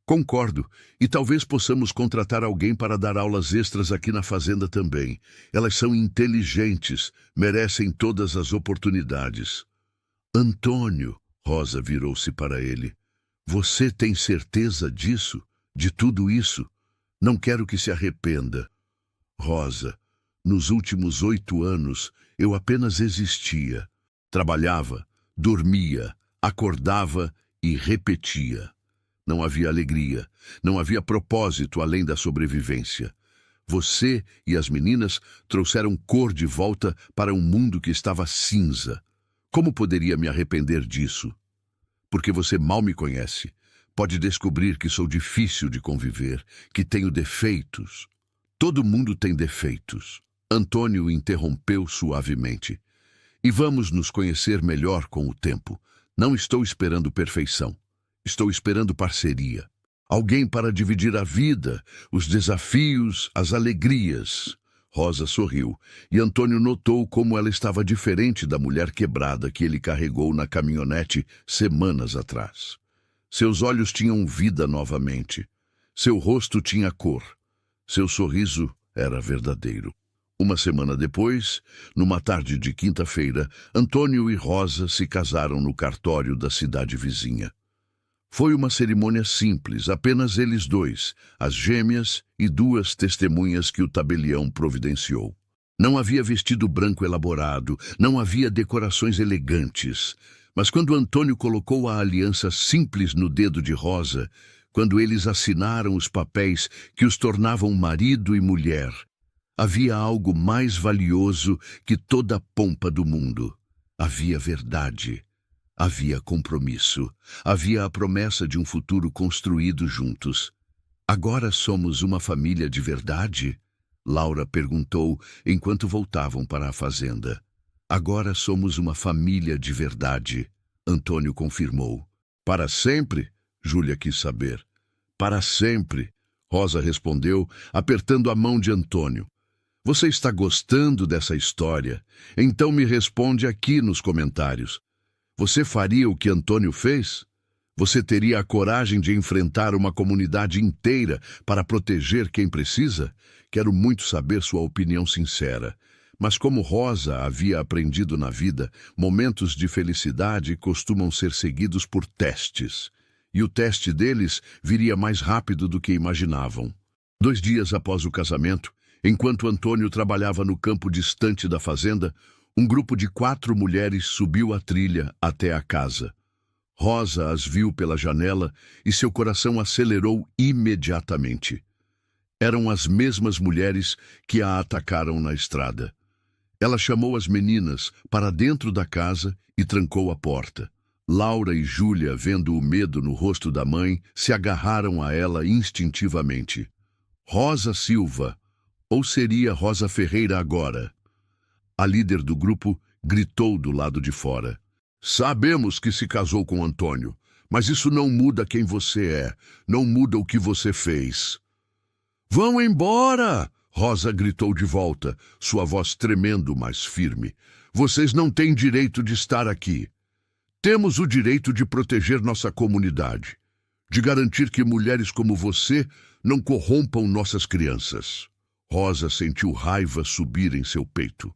Concordo, e talvez possamos contratar alguém para dar aulas extras aqui na fazenda também. Elas são inteligentes, merecem todas as oportunidades. Antônio, Rosa virou-se para ele. Você tem certeza disso? De tudo isso? Não quero que se arrependa. Rosa, nos últimos 8 anos, eu apenas existia. Trabalhava, dormia, acordava e repetia. Não havia alegria, não havia propósito além da sobrevivência. Você e as meninas trouxeram cor de volta para um mundo que estava cinza. Como poderia me arrepender disso? Porque você mal me conhece. Pode descobrir que sou difícil de conviver, que tenho defeitos. Todo mundo tem defeitos. Antônio interrompeu suavemente. E vamos nos conhecer melhor com o tempo. Não estou esperando perfeição. Estou esperando parceria. Alguém para dividir a vida, os desafios, as alegrias. Rosa sorriu, e Antônio notou como ela estava diferente da mulher quebrada que ele carregou na caminhonete semanas atrás. Seus olhos tinham vida novamente. Seu rosto tinha cor. Seu sorriso era verdadeiro. Uma semana depois, numa tarde de quinta-feira, Antônio e Rosa se casaram no cartório da cidade vizinha. Foi uma cerimônia simples, apenas eles dois, as gêmeas e 2 testemunhas que o tabelião providenciou. Não havia vestido branco elaborado, não havia decorações elegantes. Mas quando Antônio colocou a aliança simples no dedo de Rosa, quando eles assinaram os papéis que os tornavam marido e mulher, havia algo mais valioso que toda a pompa do mundo. Havia verdade. Havia compromisso. Havia a promessa de um futuro construído juntos. Agora somos uma família de verdade? Laura perguntou enquanto voltavam para a fazenda. Agora somos uma família de verdade, Antônio confirmou. Para sempre? Júlia quis saber. Para sempre, Rosa respondeu, apertando a mão de Antônio. Você está gostando dessa história? Então me responde aqui nos comentários. Você faria o que Antônio fez? Você teria a coragem de enfrentar uma comunidade inteira para proteger quem precisa? Quero muito saber sua opinião sincera. Mas como Rosa havia aprendido na vida, momentos de felicidade costumam ser seguidos por testes. E o teste deles viria mais rápido do que imaginavam. 2 dias após o casamento, enquanto Antônio trabalhava no campo distante da fazenda, um grupo de 4 mulheres subiu a trilha até a casa. Rosa as viu pela janela e seu coração acelerou imediatamente. Eram as mesmas mulheres que a atacaram na estrada. Ela chamou as meninas para dentro da casa e trancou a porta. Laura e Júlia, vendo o medo no rosto da mãe, se agarraram a ela instintivamente. Rosa Silva, ou seria Rosa Ferreira agora? A líder do grupo gritou do lado de fora. Sabemos que se casou com Antônio, mas isso não muda quem você é, não muda o que você fez. Vão embora! Rosa gritou de volta, sua voz tremendo, mas firme. Vocês não têm direito de estar aqui. Temos o direito de proteger nossa comunidade, de garantir que mulheres como você não corrompam nossas crianças. Rosa sentiu raiva subir em seu peito.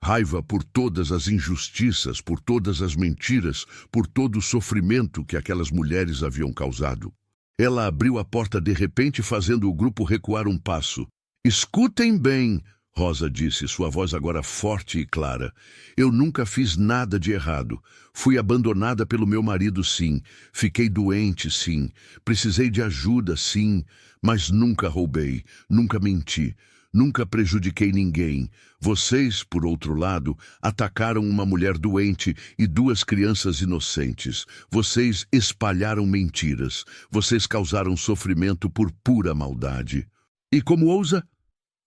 Raiva por todas as injustiças, por todas as mentiras, por todo o sofrimento que aquelas mulheres haviam causado. Ela abriu a porta de repente, fazendo o grupo recuar um passo. Escutem bem, Rosa disse, sua voz agora forte e clara. Eu nunca fiz nada de errado. Fui abandonada pelo meu marido, sim. Fiquei doente, sim. Precisei de ajuda, sim. Mas nunca roubei, nunca menti. Nunca prejudiquei ninguém. Vocês, por outro lado, atacaram uma mulher doente e 2 crianças inocentes. Vocês espalharam mentiras. Vocês causaram sofrimento por pura maldade. E como ousa?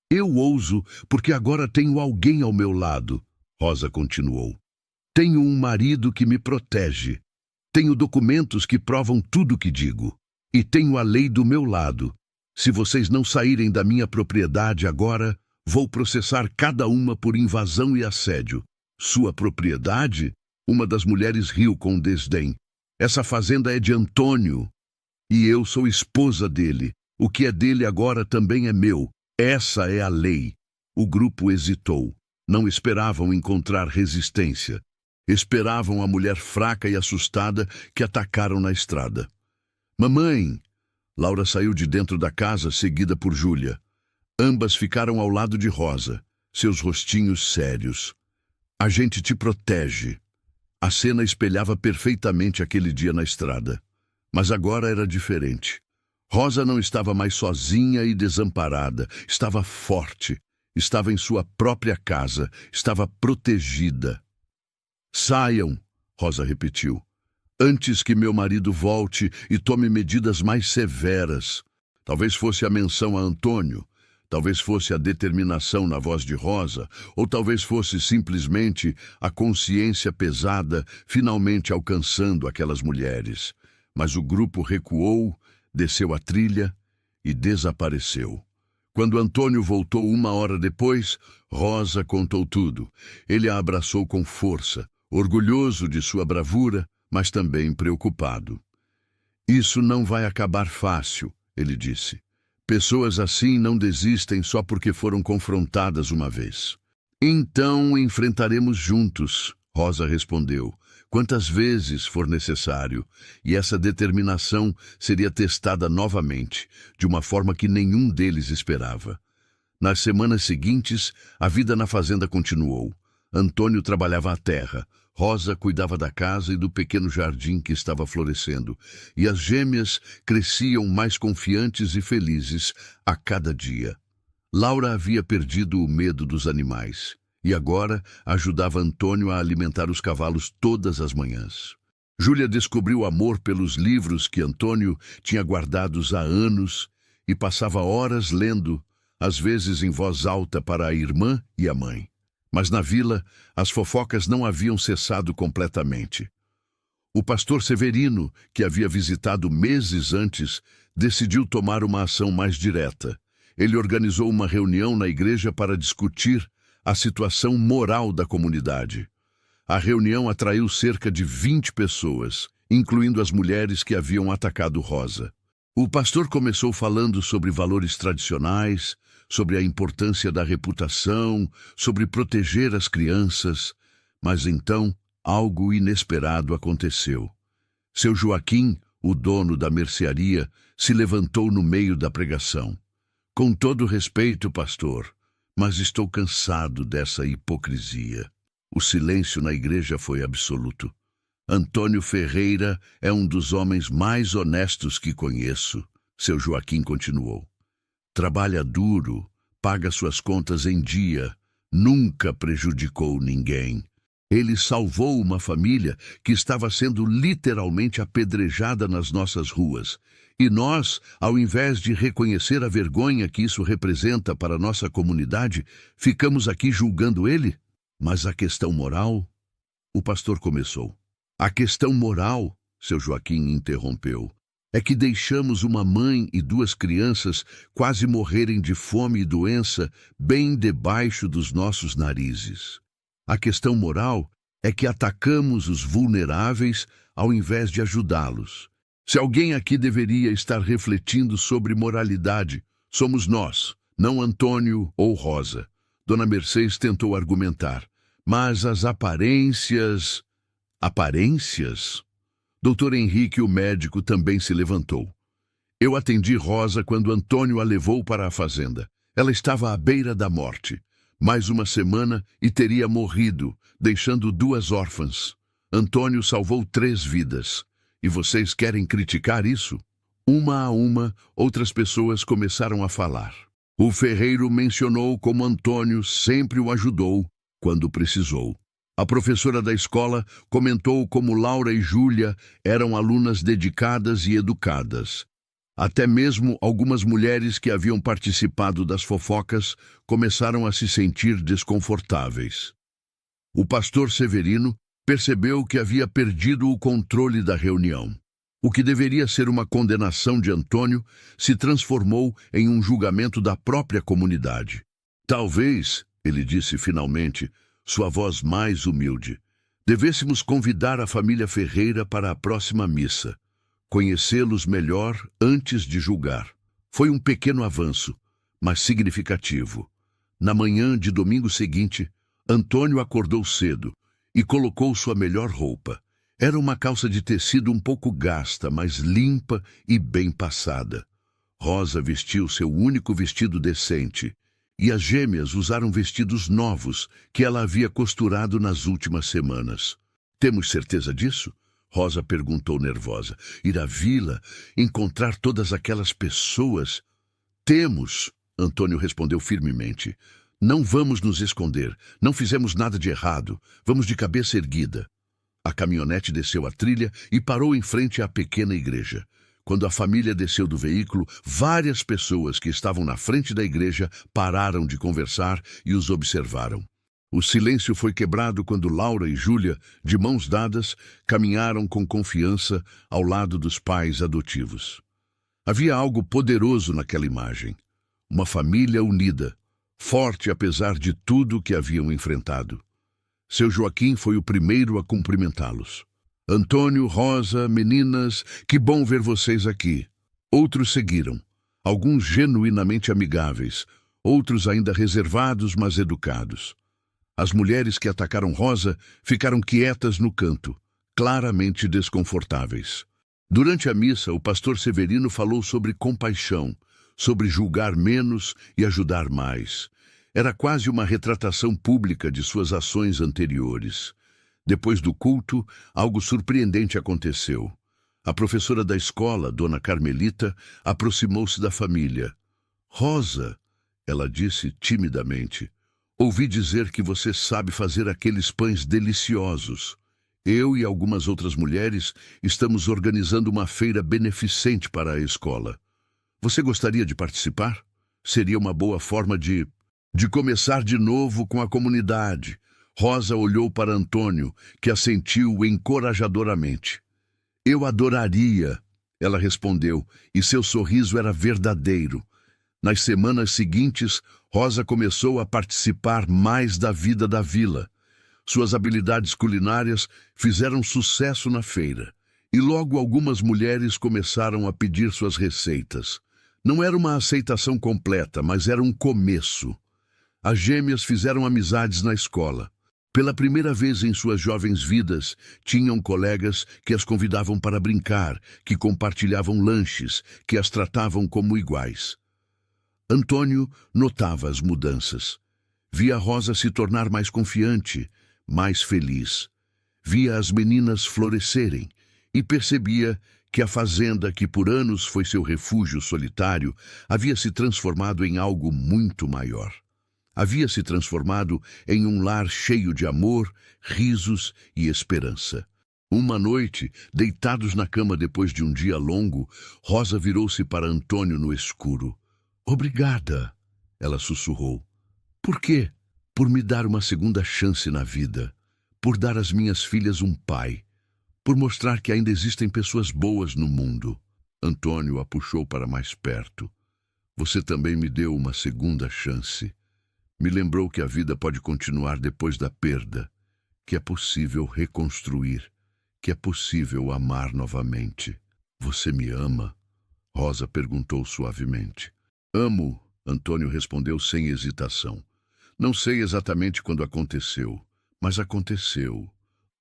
Eu ouso porque agora tenho alguém ao meu lado, Rosa continuou. Tenho um marido que me protege. Tenho documentos que provam tudo o que digo. E tenho a lei do meu lado. Se vocês não saírem da minha propriedade agora, vou processar cada uma por invasão e assédio. Sua propriedade? Uma das mulheres riu com desdém. Essa fazenda é de Antônio. E eu sou esposa dele. O que é dele agora também é meu. Essa é a lei. O grupo hesitou. Não esperavam encontrar resistência. Esperavam a mulher fraca e assustada que atacaram na estrada. Mamãe! Laura saiu de dentro da casa, seguida por Júlia. Ambas ficaram ao lado de Rosa, seus rostinhos sérios. A gente te protege. A cena espelhava perfeitamente aquele dia na estrada. Mas agora era diferente. Rosa não estava mais sozinha e desamparada. Estava forte. Estava em sua própria casa. Estava protegida. Saiam, Rosa repetiu, antes que meu marido volte e tome medidas mais severas. Talvez fosse a menção a Antônio. Talvez fosse a determinação na voz de Rosa, ou talvez fosse simplesmente a consciência pesada finalmente alcançando aquelas mulheres. Mas o grupo recuou, desceu a trilha e desapareceu. Quando Antônio voltou 1 hora depois, Rosa contou tudo. Ele a abraçou com força, orgulhoso de sua bravura, mas também preocupado. Isso não vai acabar fácil, ele disse. Pessoas assim não desistem só porque foram confrontadas uma vez. Então enfrentaremos juntos, Rosa respondeu, quantas vezes for necessário, e essa determinação seria testada novamente, de uma forma que nenhum deles esperava. Nas semanas seguintes, a vida na fazenda continuou. Antônio trabalhava a terra, Rosa cuidava da casa e do pequeno jardim que estava florescendo, e as gêmeas cresciam mais confiantes e felizes a cada dia. Laura havia perdido o medo dos animais, e agora ajudava Antônio a alimentar os cavalos todas as manhãs. Júlia descobriu amor pelos livros que Antônio tinha guardados há anos e passava horas lendo, às vezes em voz alta para a irmã e a mãe. Mas na vila, as fofocas não haviam cessado completamente. O pastor Severino, que havia visitado meses antes, decidiu tomar uma ação mais direta. Ele organizou uma reunião na igreja para discutir a situação moral da comunidade. A reunião atraiu cerca de 20 pessoas, incluindo as mulheres que haviam atacado Rosa. O pastor começou falando sobre valores tradicionais, sobre a importância da reputação, sobre proteger as crianças, mas então algo inesperado aconteceu. Seu Joaquim, o dono da mercearia, se levantou no meio da pregação. Com todo respeito, pastor, mas estou cansado dessa hipocrisia. O silêncio na igreja foi absoluto. Antônio Ferreira é um dos homens mais honestos que conheço, seu Joaquim continuou. Trabalha duro, paga suas contas em dia, nunca prejudicou ninguém. Ele salvou uma família que estava sendo literalmente apedrejada nas nossas ruas. E nós, ao invés de reconhecer a vergonha que isso representa para nossa comunidade, ficamos aqui julgando ele? Mas a questão moral? O pastor começou. A questão moral, seu Joaquim interrompeu, é que deixamos uma mãe e 2 crianças quase morrerem de fome e doença bem debaixo dos nossos narizes. A questão moral é que atacamos os vulneráveis ao invés de ajudá-los. Se alguém aqui deveria estar refletindo sobre moralidade, somos nós, não Antônio ou Rosa. Dona Mercedes tentou argumentar, mas as aparências... Aparências? Doutor Henrique, o médico, também se levantou. Eu atendi Rosa quando Antônio a levou para a fazenda. Ela estava à beira da morte. Mais uma semana e teria morrido, deixando 2 órfãs. Antônio salvou 3 vidas. E vocês querem criticar isso? Uma a uma, outras pessoas começaram a falar. O ferreiro mencionou como Antônio sempre o ajudou quando precisou. A professora da escola comentou como Laura e Júlia eram alunas dedicadas e educadas. Até mesmo algumas mulheres que haviam participado das fofocas começaram a se sentir desconfortáveis. O pastor Severino percebeu que havia perdido o controle da reunião. O que deveria ser uma condenação de Antônio se transformou em um julgamento da própria comunidade. Talvez, ele disse finalmente, sua voz mais humilde, devêssemos convidar a família Ferreira para a próxima missa. conhecê-los melhor antes de julgar. Foi um pequeno avanço, mas significativo. Na manhã de domingo seguinte, Antônio acordou cedo e colocou sua melhor roupa. Era uma calça de tecido um pouco gasta, mas limpa e bem passada. Rosa vestiu seu único vestido decente, e as gêmeas usaram vestidos novos que ela havia costurado nas últimas semanas. Temos certeza disso? Rosa perguntou nervosa. Ir à vila, encontrar todas aquelas pessoas? Temos, Antônio respondeu firmemente. Não vamos nos esconder, não fizemos nada de errado, vamos de cabeça erguida. A caminhonete desceu a trilha e parou em frente à pequena igreja. Quando a família desceu do veículo, várias pessoas que estavam na frente da igreja pararam de conversar e os observaram. O silêncio foi quebrado quando Laura e Júlia, de mãos dadas, caminharam com confiança ao lado dos pais adotivos. Havia algo poderoso naquela imagem. Uma família unida, forte apesar de tudo que haviam enfrentado. Seu Joaquim foi o primeiro a cumprimentá-los. Antônio, Rosa, meninas, que bom ver vocês aqui. Outros seguiram, alguns genuinamente amigáveis, outros ainda reservados, mas educados. As mulheres que atacaram Rosa ficaram quietas no canto, claramente desconfortáveis. Durante a missa, o pastor Severino falou sobre compaixão, sobre julgar menos e ajudar mais. Era quase uma retratação pública de suas ações anteriores. Depois do culto, algo surpreendente aconteceu. A professora da escola, Dona Carmelita, aproximou-se da família. Rosa, ela disse timidamente, ouvi dizer que você sabe fazer aqueles pães deliciosos. Eu e algumas outras mulheres estamos organizando uma feira beneficente para a escola. Você gostaria de participar? Seria uma boa forma de começar de novo com a comunidade. Rosa olhou para Antônio, que assentiu encorajadoramente. Eu adoraria, ela respondeu, e seu sorriso era verdadeiro. Nas semanas seguintes, Rosa começou a participar mais da vida da vila. Suas habilidades culinárias fizeram sucesso na feira, e logo algumas mulheres começaram a pedir suas receitas. Não era uma aceitação completa, mas era um começo. As gêmeas fizeram amizades na escola. Pela primeira vez em suas jovens vidas, tinham colegas que as convidavam para brincar, que compartilhavam lanches, que as tratavam como iguais. Antônio notava as mudanças. Via Rosa se tornar mais confiante, mais feliz. Via as meninas florescerem e percebia que a fazenda, que por anos foi seu refúgio solitário, havia se transformado em algo muito maior. Havia se transformado em um lar cheio de amor, risos e esperança. Uma noite, deitados na cama depois de um dia longo, Rosa virou-se para Antônio no escuro. Obrigada, ela sussurrou. Por quê? Por me dar uma segunda chance na vida, por dar às minhas filhas um pai, por mostrar que ainda existem pessoas boas no mundo. Antônio a puxou para mais perto. Você também me deu uma segunda chance. Me lembrou que a vida pode continuar depois da perda, que é possível reconstruir, que é possível amar novamente. Você me ama? Rosa perguntou suavemente. Amo, Antônio respondeu sem hesitação. Não sei exatamente quando aconteceu, mas aconteceu.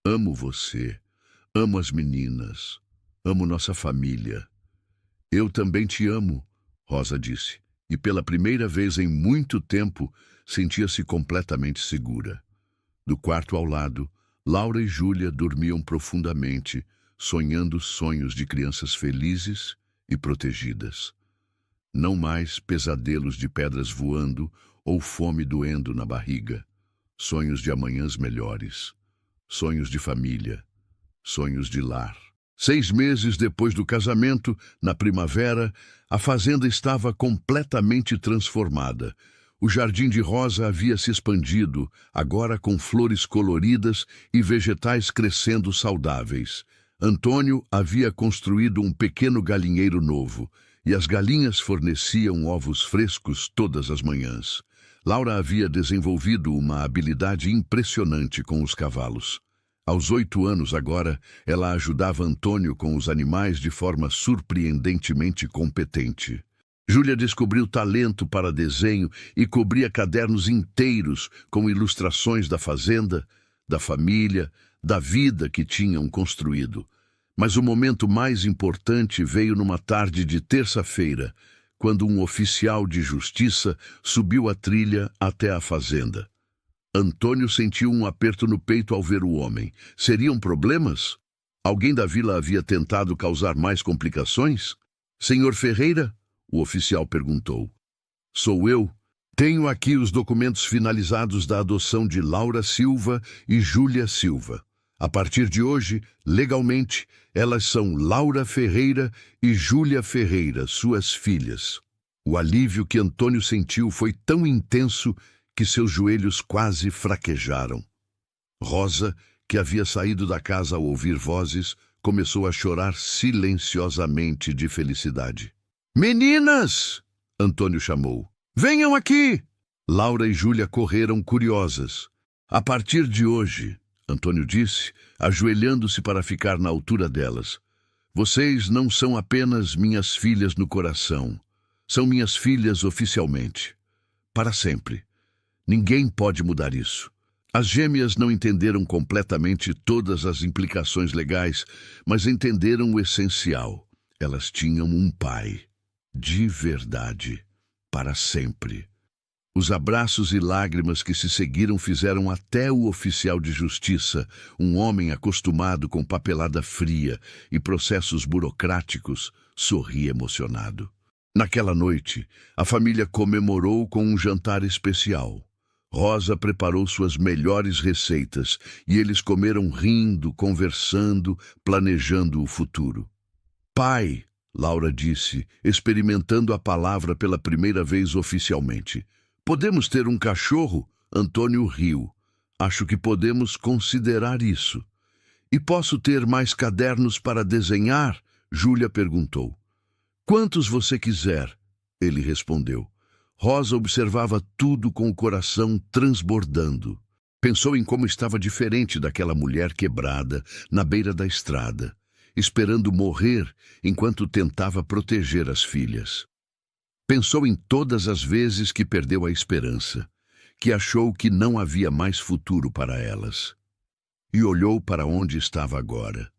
Amo você, amo as meninas, amo nossa família. Eu também te amo, Rosa disse, e pela primeira vez em muito tempo sentia-se completamente segura. Do quarto ao lado, Laura e Júlia dormiam profundamente, sonhando sonhos de crianças felizes e protegidas. Não mais pesadelos de pedras voando ou fome doendo na barriga. Sonhos de amanhãs melhores. Sonhos de família. Sonhos de lar. 6 meses depois do casamento, na primavera, a fazenda estava completamente transformada. O jardim de Rosa havia se expandido, agora com flores coloridas e vegetais crescendo saudáveis. Antônio havia construído um pequeno galinheiro novo, e as galinhas forneciam ovos frescos todas as manhãs. Laura havia desenvolvido uma habilidade impressionante com os cavalos. Aos 8 anos agora, ela ajudava Antônio com os animais de forma surpreendentemente competente. Júlia descobriu talento para desenho e cobria cadernos inteiros com ilustrações da fazenda, da família, da vida que tinham construído. Mas o momento mais importante veio numa tarde de terça-feira, quando um oficial de justiça subiu a trilha até a fazenda. Antônio sentiu um aperto no peito ao ver o homem. Seriam problemas? Alguém da vila havia tentado causar mais complicações? Senhor Ferreira? O oficial perguntou. Sou eu. Tenho aqui os documentos finalizados da adoção de Laura Silva e Júlia Silva. A partir de hoje, legalmente, elas são Laura Ferreira e Júlia Ferreira, suas filhas. O alívio que Antônio sentiu foi tão intenso que seus joelhos quase fraquejaram. Rosa, que havia saído da casa ao ouvir vozes, começou a chorar silenciosamente de felicidade. Meninas! Antônio chamou. Venham aqui! Laura e Júlia correram curiosas. A partir de hoje, Antônio disse, ajoelhando-se para ficar na altura delas, vocês não são apenas minhas filhas no coração, são minhas filhas oficialmente. Para sempre. Ninguém pode mudar isso. As gêmeas não entenderam completamente todas as implicações legais, mas entenderam o essencial. Elas tinham um pai. De verdade. Para sempre. Os abraços e lágrimas que se seguiram fizeram até o oficial de justiça, um homem acostumado com papelada fria e processos burocráticos, sorrir emocionado. Naquela noite, a família comemorou com um jantar especial. Rosa preparou suas melhores receitas e eles comeram rindo, conversando, planejando o futuro. Pai, Laura disse, experimentando a palavra pela primeira vez oficialmente. Podemos ter um cachorro? Antônio riu. Acho que podemos considerar isso. E posso ter mais cadernos para desenhar? Júlia perguntou. Quantos você quiser? Ele respondeu. Rosa observava tudo com o coração transbordando. Pensou em como estava diferente daquela mulher quebrada na beira da estrada, esperando morrer enquanto tentava proteger as filhas. Pensou em todas as vezes que perdeu a esperança, que achou que não havia mais futuro para elas. E olhou para onde estava agora.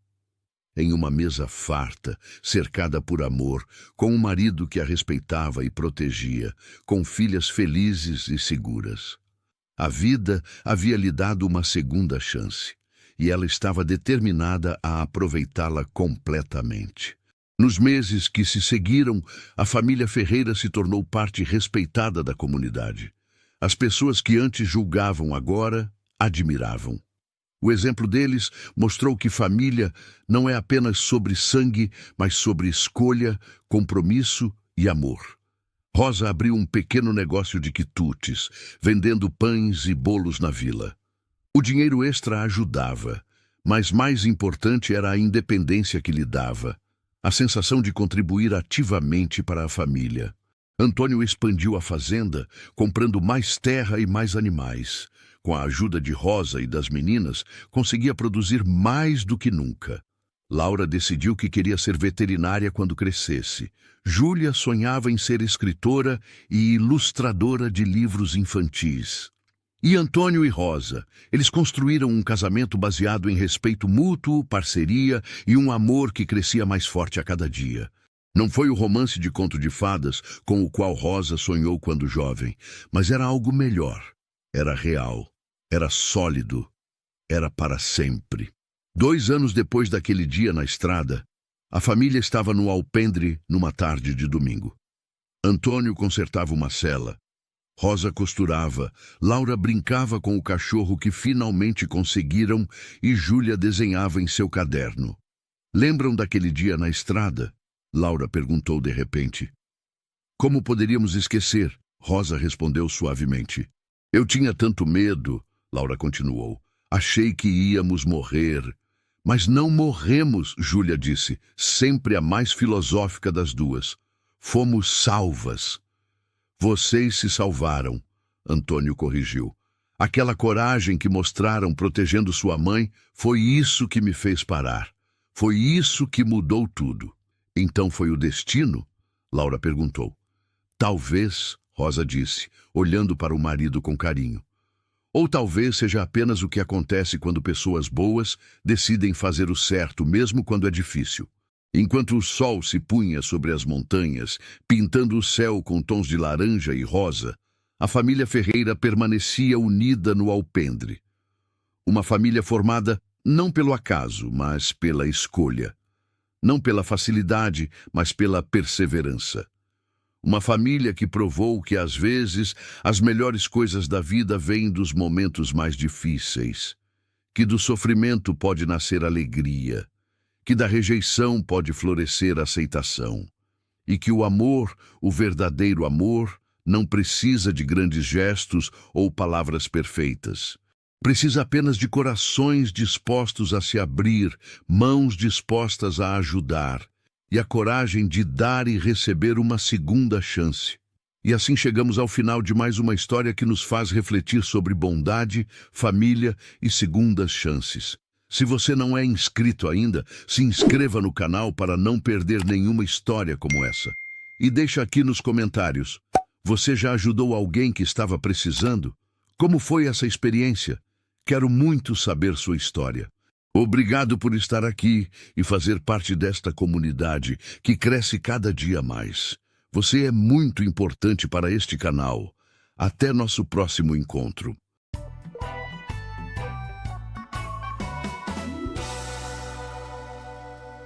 Em uma mesa farta, cercada por amor, com um marido que a respeitava e protegia, com filhas felizes e seguras. A vida havia lhe dado uma segunda chance, e ela estava determinada a aproveitá-la completamente. Nos meses que se seguiram, a família Ferreira se tornou parte respeitada da comunidade. As pessoas que antes julgavam agora, admiravam. O exemplo deles mostrou que família não é apenas sobre sangue, mas sobre escolha, compromisso e amor. Rosa abriu um pequeno negócio de quitutes, vendendo pães e bolos na vila. O dinheiro extra a ajudava, mas mais importante era a independência que lhe dava, a sensação de contribuir ativamente para a família. Antônio expandiu a fazenda, comprando mais terra e mais animais. Com a ajuda de Rosa e das meninas, conseguia produzir mais do que nunca. Laura decidiu que queria ser veterinária quando crescesse. Júlia sonhava em ser escritora e ilustradora de livros infantis. E Antônio e Rosa, eles construíram um casamento baseado em respeito mútuo, parceria e um amor que crescia mais forte a cada dia. Não foi o romance de conto de fadas com o qual Rosa sonhou quando jovem, mas era algo melhor. Era real, era sólido, era para sempre. 2 anos depois daquele dia na estrada, a família estava no alpendre numa tarde de domingo. Antônio consertava uma sela. Rosa costurava, Laura brincava com o cachorro que finalmente conseguiram e Júlia desenhava em seu caderno. Lembram daquele dia na estrada? Laura perguntou de repente. Como poderíamos esquecer? Rosa respondeu suavemente. Eu tinha tanto medo, Laura continuou. Achei que íamos morrer. Mas não morremos, Júlia disse, sempre a mais filosófica das duas. Fomos salvas. Vocês se salvaram, Antônio corrigiu. Aquela coragem que mostraram protegendo sua mãe foi isso que me fez parar. Foi isso que mudou tudo. Então foi o destino? Laura perguntou. Talvez, Rosa disse, olhando para o marido com carinho. Ou talvez seja apenas o que acontece quando pessoas boas decidem fazer o certo, mesmo quando é difícil. Enquanto o sol se punha sobre as montanhas, pintando o céu com tons de laranja e rosa, a família Ferreira permanecia unida no alpendre. Uma família formada não pelo acaso, mas pela escolha. Não pela facilidade, mas pela perseverança. Uma família que provou que, às vezes, as melhores coisas da vida vêm dos momentos mais difíceis. Que do sofrimento pode nascer alegria. Que da rejeição pode florescer aceitação. E que o amor, o verdadeiro amor, não precisa de grandes gestos ou palavras perfeitas. Precisa apenas de corações dispostos a se abrir, mãos dispostas a ajudar, e a coragem de dar e receber uma segunda chance. E assim chegamos ao final de mais uma história que nos faz refletir sobre bondade, família e segundas chances. Se você não é inscrito ainda, se inscreva no canal para não perder nenhuma história como essa. E deixa aqui nos comentários, você já ajudou alguém que estava precisando? Como foi essa experiência? Quero muito saber sua história. Obrigado por estar aqui e fazer parte desta comunidade que cresce cada dia mais. Você é muito importante para este canal. Até nosso próximo encontro.